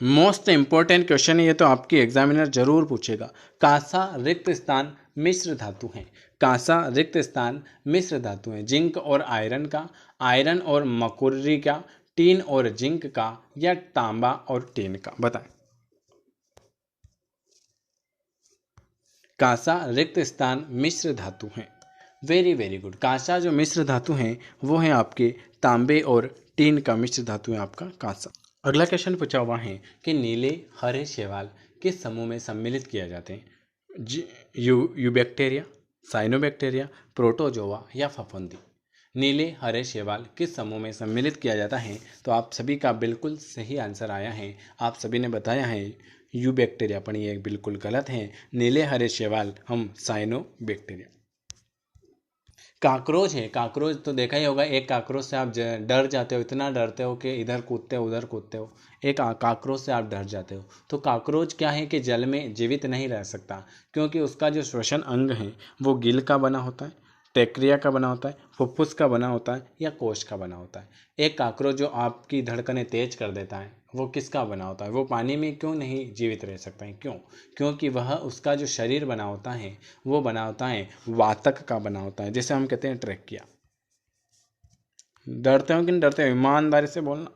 मोस्ट इंपॉर्टेंट क्वेश्चन है ये, तो आपकी एग्जामिनर जरूर पूछेगा। कांसा रिक्त स्थान मिश्र धातु है। कांसा रिक्त स्थान मिश्र धातु है। जिंक और आयरन का, आयरन और मरकुरी का, टीन और जिंक का या तांबा और टीन का? बताएं। कांसा रिक्त स्थान मिश्र धातु है। Very very good. कांसा जो मिश्र धातु हैं वो है आपके तांबे और टीन का मिश्र धातु है आपका कांसा। अगला क्वेश्चन पूछा हुआ है कि नीले हरे शैवाल किस समूह में सम्मिलित किया जाते हैं? यूबैक्टीरिया, साइनोबैक्टीरिया, प्रोटोजोआ या फफूंदी? नीले हरे शैवाल किस समूह में सम्मिलित किया जाता है? तो आप सभी का बिल्कुल सही आंसर आया है। आप सभी ने बताया है यूबैक्टीरिया, पर ये बिल्कुल गलत है। नीले हरे शैवाल हम साइनोबैक्टीरिया। काकरोच है। काकरोच तो देखा ही होगा, एक काकरोच से आप डर जाते हो, इतना डरते हो कि इधर कूदते हो उधर कूदते हो। एक काकरोच से आप डर जाते हो। तो काकरोच क्या है कि जल में जीवित नहीं रह सकता, क्योंकि उसका जो श्वसन अंग है वो गिल का बना होता है, टेक्रिया का बना होता है, फुफ्फुस का बना होता है या कोश का बना होता है। एक काकरोच जो आपकी धड़कनें तेज कर देता है वो किसका बना होता है? वो पानी में क्यों नहीं जीवित रह सकता है? क्यों? क्योंकि वह उसका जो शरीर बना होता है वो बना होता है वातक का बना होता है, जिसे हम कहते हैं ट्रेकिया। डरते हो कि नहीं डरते हो? ईमानदारी से बोलना।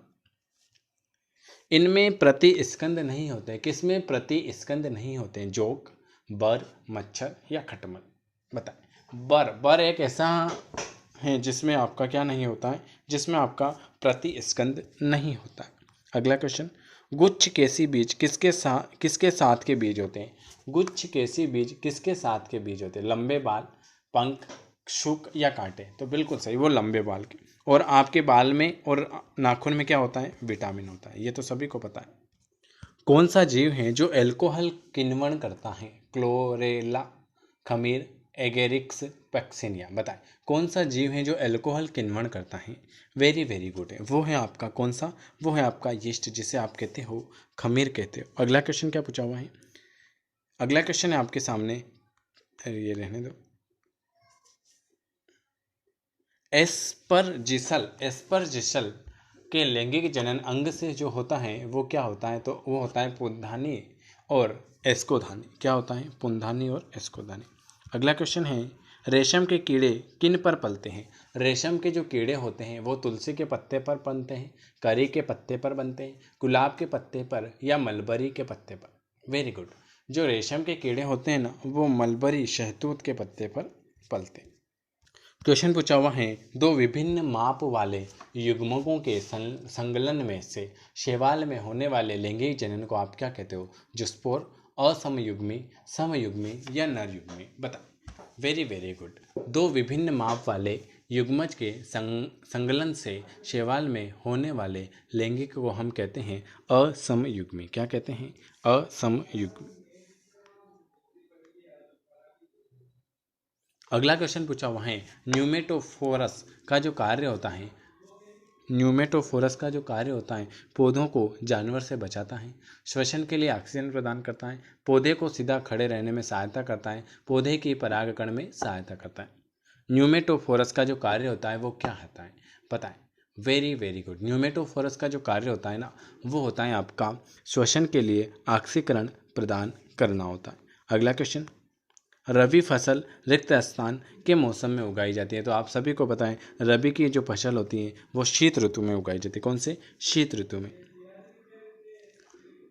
इनमें प्रतिस्कंद नहीं होते। किसमें प्रतिस्कंद नहीं होते? जोक, बर, मच्छर या खटमल? बताएं। बर एक ऐसा है जिसमें आपका क्या नहीं होता है, जिसमें आपका प्रतिस्कंद नहीं होता है। अगला क्वेश्चन, गुच्छ केसी बीज किसके साथ के बीज होते हैं? गुच्छ केसी बीज किसके साथ के बीज होते हैं? लंबे बाल, पंख, शुक या कांटे? तो बिल्कुल सही, वो लंबे बाल के। और आपके बाल में और नाखून में क्या होता है? विटामिन होता है। ये तो सभी को पता है। कौन सा जीव है जो अल्कोहल किण्वन करता है? क्लोरेला, खमीर, एगेरिक्स, पैक्सिनिया? बताएं कौन सा जीव है जो अल्कोहल किण्वन करता है? वेरी वेरी गुड है, वो है आपका कौन सा? वो है आपका यीस्ट, जिसे आप कहते हो खमीर कहते हो। अगला क्वेश्चन क्या पूछा हुआ है? अगला क्वेश्चन है आपके सामने, ये रहने दो। एस्परजिसल के लैंगिक जनन अंग से जो होता है वो क्या होता है? तो वो होता है पुंधानी और एस्कोधानी। क्या होता है? पुंधानी और एस्कोधानी। अगला क्वेश्चन है, रेशम के कीड़े किन पर पलते हैं? रेशम के जो कीड़े होते हैं वो तुलसी के पत्ते पर बनते हैं, करी के पत्ते पर बनते हैं, गुलाब के पत्ते पर या मलबरी के पत्ते पर? Very good. जो रेशम के कीड़े होते हैं ना वो मलबरी शहतूत के पत्ते पर पलते हैं। क्वेश्चन पूछा हुआ है, दो विभिन्न माप वाले युग्मकों के संगलन में से शैवाल में होने वाले लैंगिक जनन को आप क्या कहते हो? जुस्पोर, असमयुग्मी, समयुग्मी या नरयुग्मी? बता। Very very good. दो विभिन्न माप वाले युग्मज के संगलन से शैवाल में होने वाले लैंगिक को हम कहते हैं असमयुग्मी। क्या कहते हैं? असमयुग्मी। अगला क्वेश्चन पूछा हुआ है, न्यूमेटोफोरस का जो कार्य होता है, न्यूमेटोफोरस का जो कार्य होता है पौधों को जानवर से बचाता है, श्वसन के लिए ऑक्सीजन प्रदान करता है, पौधे को सीधा खड़े रहने में सहायता करता है, पौधे की परागकण में सहायता करता है। न्यूमेटोफोरस का जो कार्य होता है वो क्या होता है? बताएं। Very very good. न्यूमेटोफोरस का जो कार्य होता है ना वो होता है आपका श्वसन के लिए ऑक्सीकरण प्रदान करना होता है। अगला क्वेश्चन, रबी फसल रिक्त स्थान के मौसम में उगाई जाती है। तो आप सभी को पता है रबी की जो फसल होती है वो शीत ऋतु में उगाई जाती है। कौन से? शीत ऋतु में।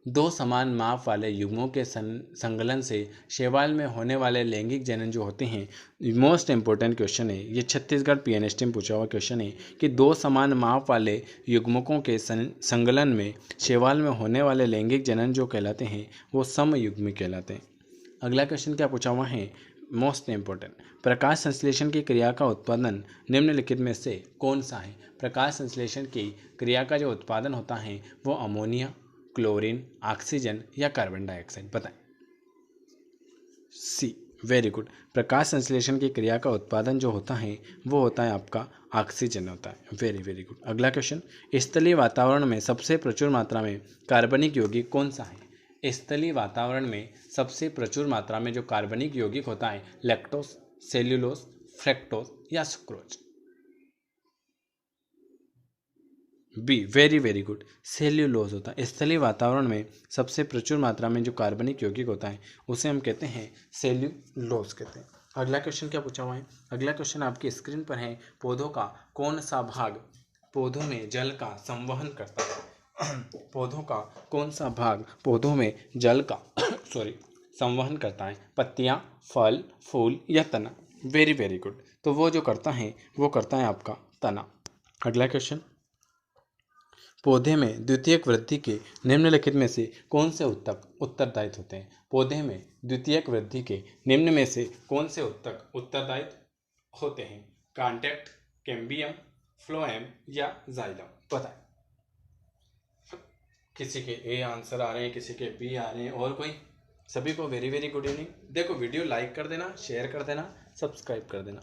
दो समान माप वाले युग्मों के संगलन से शैवाल में होने वाले लैंगिक जनन जो होते हैं, मोस्ट इंपॉर्टेंट क्वेश्चन है ये, छत्तीसगढ़ पीएनएसटी में पूछा हुआ क्वेश्चन है कि दो समान माप वाले युग्मकों के संगलन में शैवाल में होने वाले लैंगिक जनन जो कहलाते हैं वो समयुग्मी कहलाते हैं। अगला क्वेश्चन क्या पूछा हुआ है? मोस्ट इंपॉर्टेंट, प्रकाश संश्लेषण की क्रिया का उत्पादन निम्नलिखित में से कौन सा है? प्रकाश संश्लेषण की क्रिया का जो उत्पादन होता है वो अमोनिया, क्लोरीन, ऑक्सीजन या कार्बन डाइऑक्साइड? बताएं। सी, वेरी गुड। प्रकाश संश्लेषण की क्रिया का उत्पादन जो होता है वो होता है आपका ऑक्सीजन होता है। Very very good. अगला क्वेश्चन, स्थलीय वातावरण में सबसे प्रचुर मात्रा में कार्बनिक यौगिक कौन सा है? स्थलीय वातावरण में सबसे प्रचुर मात्रा में जो कार्बनिक यौगिक होता है, लैक्टोज, सेल्यूलोज, फ्रैक्टोज या sucrose? B, very very good, cellulose होता है। स्थलीय वातावरण में सबसे प्रचुर मात्रा में जो कार्बनिक यौगिक होता है उसे हम कहते हैं सेल्यूलोज कहते हैं। अगला क्वेश्चन क्या पूछा हुआ है? अगला क्वेश्चन आपकी स्क्रीन पर है, पौधों का कौन सा भाग पौधों में जल का संवहन करता है? पौधों का कौन सा भाग पौधों में जल का संवहन करता है? पत्तियां, फल, फूल या तना? Very very good. तो वो जो करता है वो करता है आपका तना। अगला क्वेश्चन, पौधे में द्वितीयक वृद्धि के निम्नलिखित में से कौन से उत्तरदायित्व होते हैं? पौधे में द्वितीयक वृद्धि के निम्न में से कौन से उत्तरदायित्व होते हैं? कॉन्टैक्ट, कैम्बियम, फ्लोएम या जाइलम? बताएं। किसी के ए आंसर आ रहे हैं, किसी के बी आ रहे हैं, और कोई? सभी को वेरी वेरी गुड इवनिंग। देखो वीडियो लाइक कर देना, शेयर कर देना, सब्सक्राइब कर देना।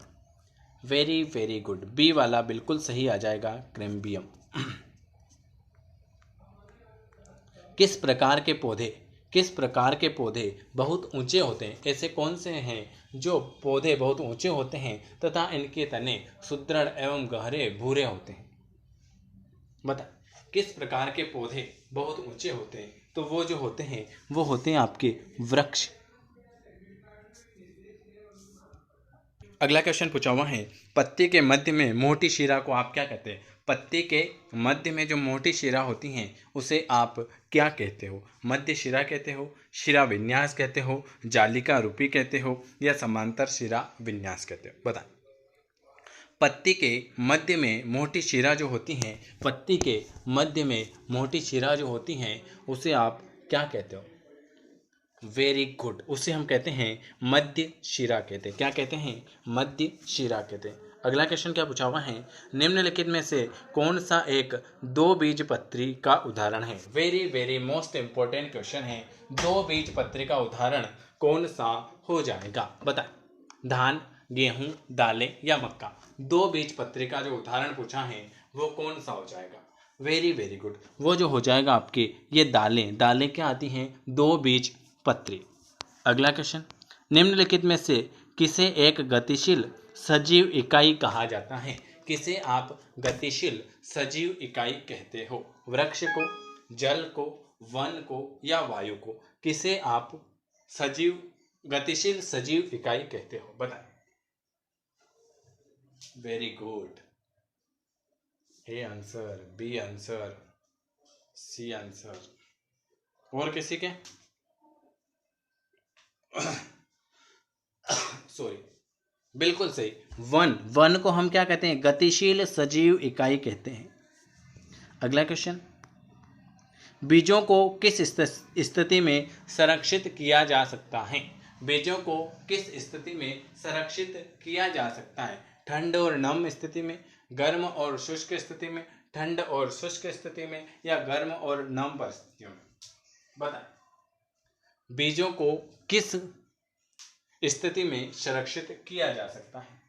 वेरी वेरी गुड, बी वाला बिल्कुल सही आ जाएगा, क्रैम्बियम। किस प्रकार के पौधे बहुत ऊंचे होते हैं? ऐसे कौन से हैं जो पौधे बहुत ऊंचे होते हैं तथा इनके तने सुदृढ़ एवं गहरे भूरे होते हैं? बता, किस प्रकार के पौधे बहुत ऊंचे होते हैं? तो वो जो होते हैं वो होते हैं आपके वृक्ष। अगला क्वेश्चन पूछा हुआ है, पत्ती के मध्य में मोटी शिरा को आप क्या कहते हैं? पत्ती के मध्य में जो मोटी शिरा होती हैं उसे आप क्या कहते हो? मध्य शिरा कहते हो, शिरा विन्यास कहते हो, जालिका रूपी कहते हो, या समांतर शिरा विन्यास कहते हो? बता। पत्ती के मध्य में मोटी शिरा जो होती हैं, पत्ती के मध्य में मोटी शिरा जो होती हैं उसे आप क्या कहते हो? वेरी गुड, उसे हम कहते हैं मध्य शिरा कहते हैं। क्या कहते हैं? मध्य शिरा कहते हैं। अगला क्वेश्चन क्या पूछा हुआ है, निम्नलिखित में से कौन सा एक दो बीज पत्री का उदाहरण है? Very very most important question है, दो बीज पत्री का उदाहरण कौन सा हो जाएगा? बता। धान, गेहूं, दालें या मक्का? दो बीज पत्री का जो उदाहरण पूछा है वो कौन सा हो जाएगा? वेरी वेरी गुड, वो जो हो जाएगा आपके ये दालें। दालें क्या आती हैं? दो बीज पत्री। अगला क्वेश्चन, निम्नलिखित में से किसे एक गतिशील सजीव इकाई कहा जाता है? किसे आप गतिशील सजीव इकाई कहते हो? वृक्ष को, जल को, वन को या वायु को? किसे आप गतिशील सजीव इकाई कहते हो? बताएं। Very good, A answer, B answer, C answer. और किसी के? सॉरी, बिल्कुल सही, वन को हम क्या कहते हैं? गतिशील सजीव इकाई कहते हैं। अगला क्वेश्चन, बीजों को किस स्थिति में संरक्षित किया जा सकता है? बीजों को किस स्थिति में संरक्षित किया जा सकता है? ठंड और नम स्थिति में, गर्म और शुष्क स्थिति में, ठंड और शुष्क स्थिति में, या गर्म और नम परिस्थितियों में? बताएं। बीजों को किस स्थिति में संरक्षित किया जा सकता है?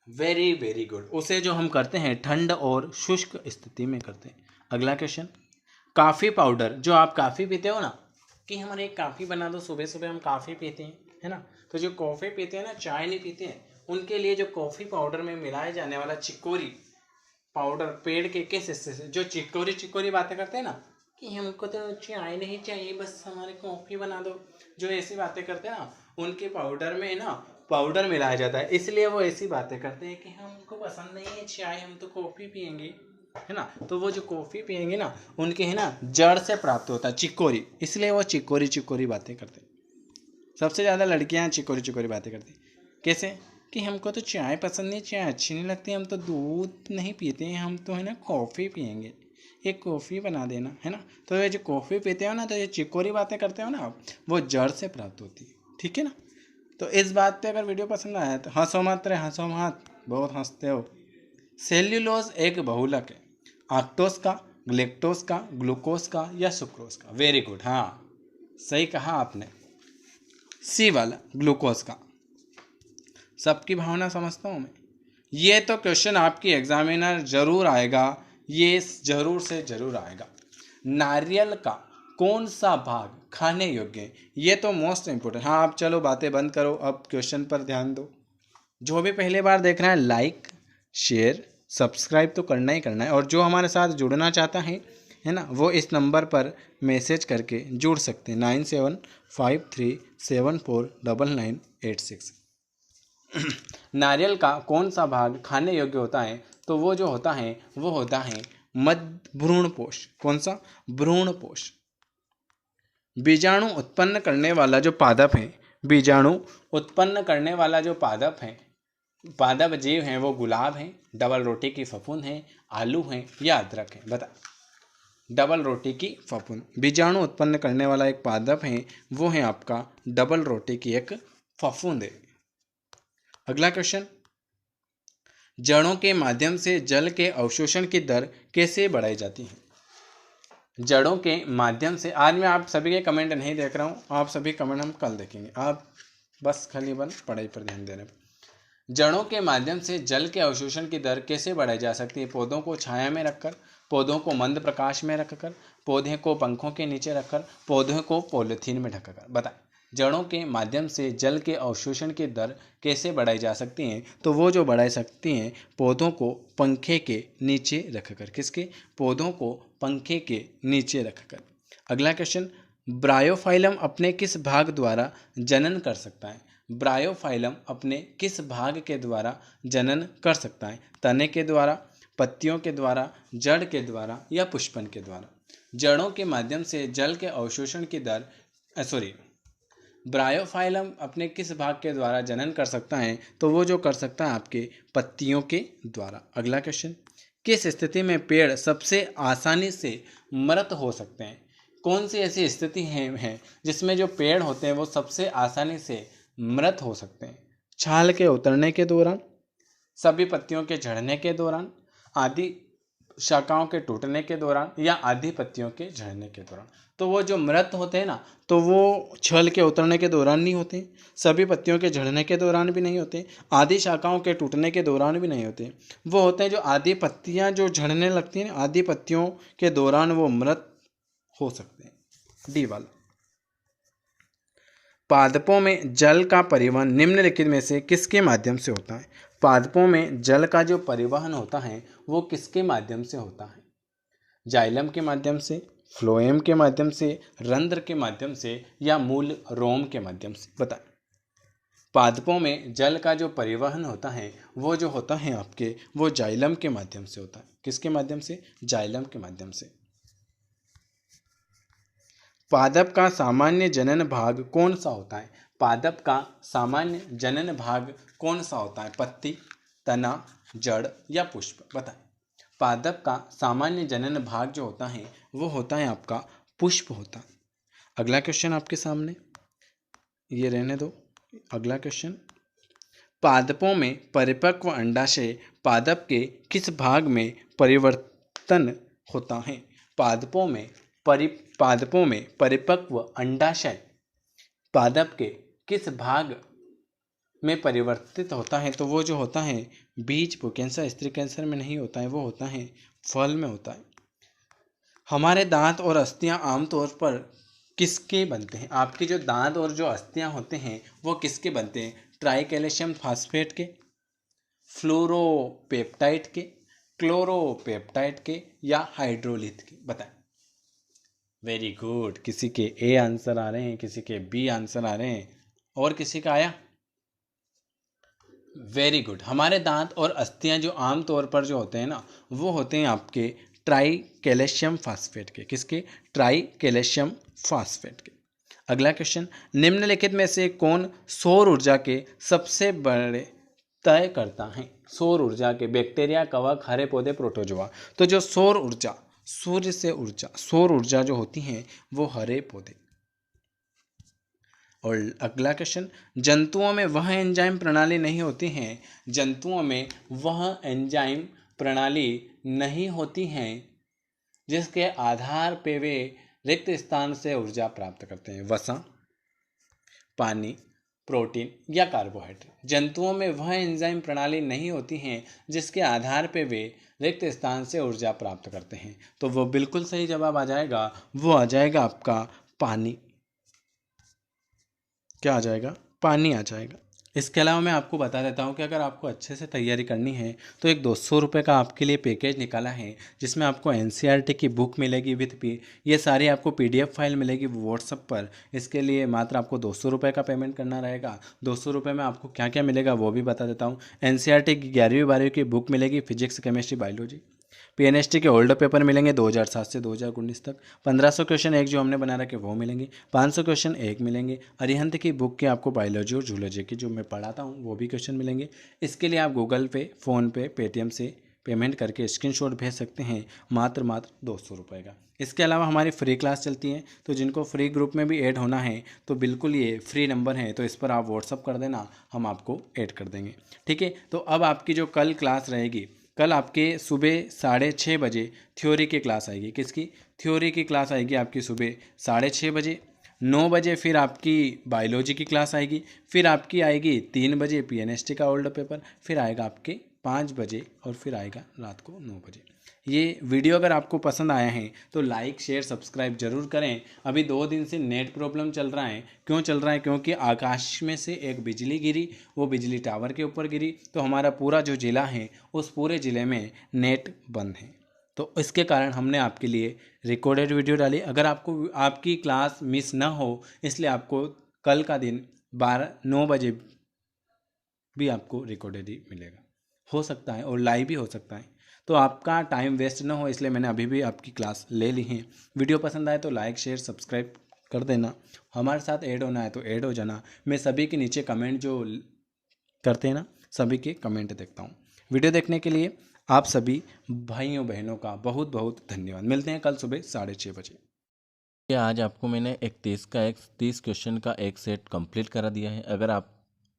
वेरी वेरी गुड, उसे जो हम करते हैं ठंड और शुष्क स्थिति में करते हैं। अगला क्वेश्चन, कॉफी पाउडर, जो आप कॉफी पीते हो ना, कि हमारे एक कॉफी बना दो, सुबह सुबह हम कॉफी पीते हैं, है ना? तो जो कॉफी पीते हैं ना, चाय नहीं पीते हैं, उनके लिए जो कॉफी पाउडर में मिलाए जाने वाला चिकोरी पाउडर पेड़ के किस हिस्से से, जो चिकोरी बातें करते हैं ना कि हमको तो चाय नहीं चाहिए, बस हमारे कॉफी बना दो, जो ऐसी बातें करते हैं ना, उनके पाउडर में ना पाउडर मिलाया जाता है, इसलिए वो ऐसी बातें करते हैं कि हमको पसंद नहीं है चाय, हम तो कॉफी पियेंगे, है ना? तो वो जो कॉफी पियेंगे ना, उनके है ना जड़ से प्राप्त होता है चिकोरी, इसलिए वो चिकोरी बातें करते हैं। सबसे ज़्यादा लड़कियां चिकोरी बातें करती हैं। कैसे? कि हमको तो चाय पसंद नहीं, चाय अच्छी नहीं लगती, हम तो दूध नहीं पीते हैं, हम तो है ना कॉफ़ी पियेंगे, एक कॉफ़ी बना देना, है ना? तो ये जो कॉफ़ी पीते हो ना, तो ये चिकोरी बातें करते हो ना आप, वो जड़ से प्राप्त होती है, ठीक है ना? तो इस बात पे अगर वीडियो पसंद आया तो हंसो मत रे, हंसो मत, बहुत हंसते हो। सेल्यूलोज एक बहुलक है, आक्टोस का, ग्लेक्टोस का, ग्लूकोज का या सुक्रोज का? वेरी गुड, हाँ सही कहा आपने, सी वाला, ग्लूकोज का। सबकी भावना समझता हूँ मैं। ये तो क्वेश्चन आपकी एग्जामिनर जरूर आएगा, ये जरूर से जरूर आएगा। नारियल का कौन सा भाग खाने योग्य है? ये तो मोस्ट इम्पोर्टेंट। हाँ, आप चलो बातें बंद करो, अब क्वेश्चन पर ध्यान दो। जो भी पहली बार देख रहा है, लाइक शेयर सब्सक्राइब तो करना ही करना है, और जो हमारे साथ जुड़ना चाहता है ना, वो इस नंबर पर मैसेज करके जुड़ सकते हैं, 9753749986। नारियल का कौन सा भाग खाने योग्य होता है? तो वो जो होता है वो होता है मध्य भ्रूणपोष। कौन सा? भ्रूणपोष। बीजाणु उत्पन्न करने वाला जो पादप है, बीजाणु उत्पन्न करने वाला जो पादप है, पादप जीव हैं, वो गुलाब हैं, डबल रोटी की फफूंद है, आलू हैं या अदरक है? बता। डबल रोटी की फफूंद। बीजाणु उत्पन्न करने वाला एक पादप है, वो है आपका डबल रोटी की एक फफूंद है। अगला क्वेश्चन, जड़ों के माध्यम से जल के अवशोषण की दर कैसे बढ़ाई जाती है? जड़ों के माध्यम से, आज मैं आप सभी के कमेंट नहीं देख रहा हूँ, आप सभी कमेंट हम कल देखेंगे, आप बस खाली पढ़ाई पर ध्यान दे रहे हैं। जड़ों के माध्यम से जल के अवशोषण की दर कैसे बढ़ाई जा सकती है? पौधों को छाया में रखकर, पौधों को मंद प्रकाश में रखकर, पौधे को पंखों के नीचे रखकर, पौधों को पॉलीथीन में ढककर। बताएं, जड़ों के माध्यम से जल के अवशोषण की दर कैसे बढ़ाई जा सकती हैं? तो वो जो बढ़ाई सकती हैं, पौधों को पंखे के नीचे रखकर। किसके? पौधों को पंखे के नीचे रखकर। अगला क्वेश्चन, ब्रायोफाइलम अपने किस भाग द्वारा जनन कर सकता है? ब्रायोफाइलम अपने किस भाग के द्वारा जनन कर सकता है? तने के द्वारा, पत्तियों के द्वारा, जड़ के द्वारा या पुष्पन के द्वारा? जड़ों के माध्यम से जल के अवशोषण की दर ब्रायोफाइलम अपने किस भाग के द्वारा जनन कर सकता है? तो वो जो कर सकता है आपके पत्तियों के द्वारा। अगला क्वेश्चन, किस स्थिति में पेड़ सबसे आसानी से मृत हो सकते हैं? कौन सी ऐसी स्थिति है जिसमें जो पेड़ होते हैं वो सबसे आसानी से मृत हो सकते हैं? छाल के उतरने के दौरान, सभी पत्तियों के झड़ने के दौरान, आदि शाखाओं के टूटने के दौरान या आधी पत्तियों के झड़ने के दौरान। तो वो जो मृत होते हैं ना, तो वो छल के उतरने के दौरान नहीं होते, सभी पत्तियों के झड़ने के दौरान भी नहीं होते, आधी शाखाओं के टूटने के दौरान भी नहीं होते। वो होते हैं जो आधी पत्तियां जो झड़ने लगती हैं, आधी पत्तियों के दौरान वो मृत हो सकते हैं। डी वाला। पादपों में जल का परिवहन निम्नलिखित में से किसके माध्यम से होता है? पादपों में जल का जो परिवहन होता है वो किसके माध्यम से होता है? जाइलम के माध्यम से, फ्लोएम के माध्यम से, रंध्र के माध्यम से या मूल रोम के माध्यम से? बताएं। पादपों में जल का जो परिवहन होता है वो जो होता है आपके, वो जाइलम के माध्यम से होता है। किसके माध्यम से? जाइलम के माध्यम से। पादप का सामान्य जनन भाग कौन सा होता है? पादप का सामान्य जनन भाग कौन सा होता है? पत्ती, तना, जड़ या पुष्प? बताएं। पादप का सामान्य जनन भाग जो होता है वो होता है आपका पुष्प होता है। अगला क्वेश्चन आपके सामने, ये रहने दो। अगला क्वेश्चन, पादपों में परिपक्व अंडाशय पादप के किस भाग में परिवर्तन होता है? पादपों में परिपक्व अंडाशय पादप के किस भाग में परिवर्तित होता है? तो वो जो होता है बीज कैंसर, स्त्री कैंसर में नहीं होता है, वो होता है फल में होता है। हमारे दांत और अस्थियां आमतौर पर किसके बनते हैं? आपके जो दांत और जो अस्थियां होते हैं वो किसके बनते हैं? ट्राई कैल्शियम फास्फेट के, फ्लोरोपेप्टाइड के, क्लोरोपेप्टाइड के या हाइड्रोलिथ के? बताएं। वेरी गुड, किसी के ए आंसर आ रहे हैं, किसी के बी आंसर आ रहे हैं, और किसी का आया? Very good. हमारे दांत और अस्थियां जो आमतौर पर जो होते हैं ना, वो होते हैं आपके ट्राई कैल्शियम फास्फेट के। किसके? ट्राई कैल्शियम फास्फेट के। अगला क्वेश्चन, निम्नलिखित में से कौन सौर ऊर्जा के सबसे बड़े तय करता है? सौर ऊर्जा के, बैक्टीरिया, कवक, हरे पौधे, प्रोटोजोआ। तो जो सौर ऊर्जा, सूर्य से ऊर्जा, सौर ऊर्जा जो होती है वो हरे पौधे। और अगला क्वेश्चन, जंतुओं में वह एंजाइम प्रणाली नहीं होती है, जंतुओं में वह एंजाइम प्रणाली नहीं होती हैं जिसके आधार पे वे रिक्त स्थान से ऊर्जा प्राप्त करते हैं? वसा, पानी, प्रोटीन या कार्बोहाइड्रेट? जंतुओं में वह एंजाइम प्रणाली नहीं होती हैं जिसके आधार पे वे रिक्त स्थान से ऊर्जा प्राप्त करते हैं। तो वो बिल्कुल सही जवाब आ जाएगा, वो आ जाएगा आपका पानी। क्या आ जाएगा? पानी आ जाएगा। इसके अलावा मैं आपको बता देता हूँ कि अगर आपको अच्छे से तैयारी करनी है तो एक 200 रुपये का आपके लिए पैकेज निकाला है, जिसमें आपको एनसीईआरटी की बुक मिलेगी विथ ये सारी आपको पीडीएफ फाइल मिलेगी व्हाट्सएप पर। इसके लिए मात्र आपको 200 रुपये का पेमेंट करना रहेगा। 200 रुपये में आपको क्या क्या मिलेगा वो भी बता देता हूँ। एनसीईआरटी की 11वीं 12वीं की बुक मिलेगी, फिजिक्स, केमिस्ट्री, बायोलॉजी। पीएनएसटी के ओल्ड पेपर मिलेंगे 2007 से 2019 तक। 1500 क्वेश्चन एक जो हमने बना रखे वो मिलेंगे। 500 क्वेश्चन एक मिलेंगे। अरिहंत की बुक के आपको बायोलॉजी और जूलॉजी की जो मैं पढ़ाता हूँ वो भी क्वेश्चन मिलेंगे। इसके लिए आप गूगल पे, फ़ोनपे, पेटीएम से पेमेंट करके स्क्रीनशॉट भेज सकते हैं, मात्र 200 रुपये का। इसके अलावा हमारी फ्री क्लास चलती है, तो जिनको फ्री ग्रुप में भी ऐड होना है तो बिल्कुल ये फ्री नंबर है, तो इस पर आप व्हाट्सअप कर देना, हम आपको ऐड कर देंगे। ठीक है, तो अब आपकी जो कल क्लास रहेगी, कल आपके सुबह 6:30 बजे थ्योरी की क्लास आएगी। किसकी? थ्योरी की क्लास आएगी आपकी सुबह 6:30 बजे। 9 बजे फिर आपकी बायोलॉजी की क्लास आएगी, फिर आपकी आएगी 3 बजे पीएनएसटी का ओल्ड पेपर, फिर आएगा आपके 5 बजे और फिर आएगा रात को 9 बजे। ये वीडियो अगर आपको पसंद आया है तो लाइक शेयर सब्सक्राइब जरूर करें। अभी 2 दिन से नेट प्रॉब्लम चल रहा है। क्यों चल रहा है? क्योंकि आकाश में से एक बिजली गिरी, वो बिजली टावर के ऊपर गिरी, तो हमारा पूरा जो ज़िला है उस पूरे ज़िले में नेट बंद है। तो इसके कारण हमने आपके लिए रिकॉर्डेड वीडियो डाली। अगर आपको आपकी क्लास मिस ना हो, इसलिए आपको कल का दिन 9 बजे भी आपको रिकॉर्डेड ही मिलेगा, हो सकता है और लाइव भी हो सकता है। तो आपका टाइम वेस्ट ना हो, इसलिए मैंने अभी भी आपकी क्लास ले ली है। वीडियो पसंद आए तो लाइक शेयर सब्सक्राइब कर देना। हमारे साथ ऐड होना है तो ऐड हो जाना। मैं सभी के नीचे कमेंट जो करते हैं ना, सभी के कमेंट देखता हूँ। वीडियो देखने के लिए आप सभी भाइयों बहनों का बहुत बहुत धन्यवाद। मिलते हैं कल सुबह 6:30 बजे। आज आपको मैंने एक 30 क्वेश्चन का एक सेट कंप्लीट करा दिया है। अगर आप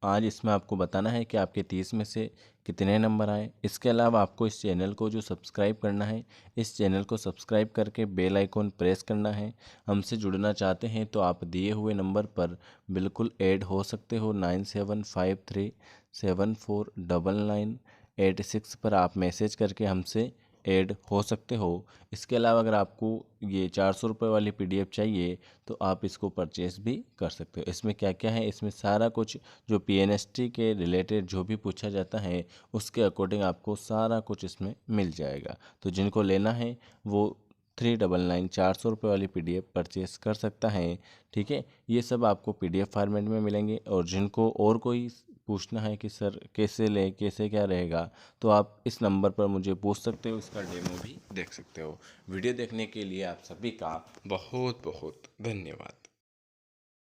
आज इसमें आपको बताना है कि आपके 30 में से कितने नंबर आए। इसके अलावा आपको इस चैनल को जो सब्सक्राइब करना है, इस चैनल को सब्सक्राइब करके बेल आइकॉन प्रेस करना है। हमसे जुड़ना चाहते हैं तो आप दिए हुए नंबर पर बिल्कुल ऐड हो सकते हो। 9753749986 पर आप मैसेज करके हमसे ऐड हो सकते हो। इसके अलावा अगर आपको ये 400 रुपये वाली PDF चाहिए तो आप इसको परचेस भी कर सकते हो। इसमें क्या क्या है, इसमें सारा कुछ जो PNST के रिलेटेड जो भी पूछा जाता है उसके अकॉर्डिंग आपको सारा कुछ इसमें मिल जाएगा। तो जिनको लेना है वो 399 400 रुपये वाली PDF परचेस कर सकता है। ठीक है, ये सब आपको PDF फॉर्मेट में मिलेंगे। और जिनको और कोई पूछना है कि सर कैसे लें, कैसे क्या रहेगा, तो आप इस नंबर पर मुझे पूछ सकते हो, इसका डेमो भी देख सकते हो। वीडियो देखने के लिए आप सभी का बहुत बहुत धन्यवाद।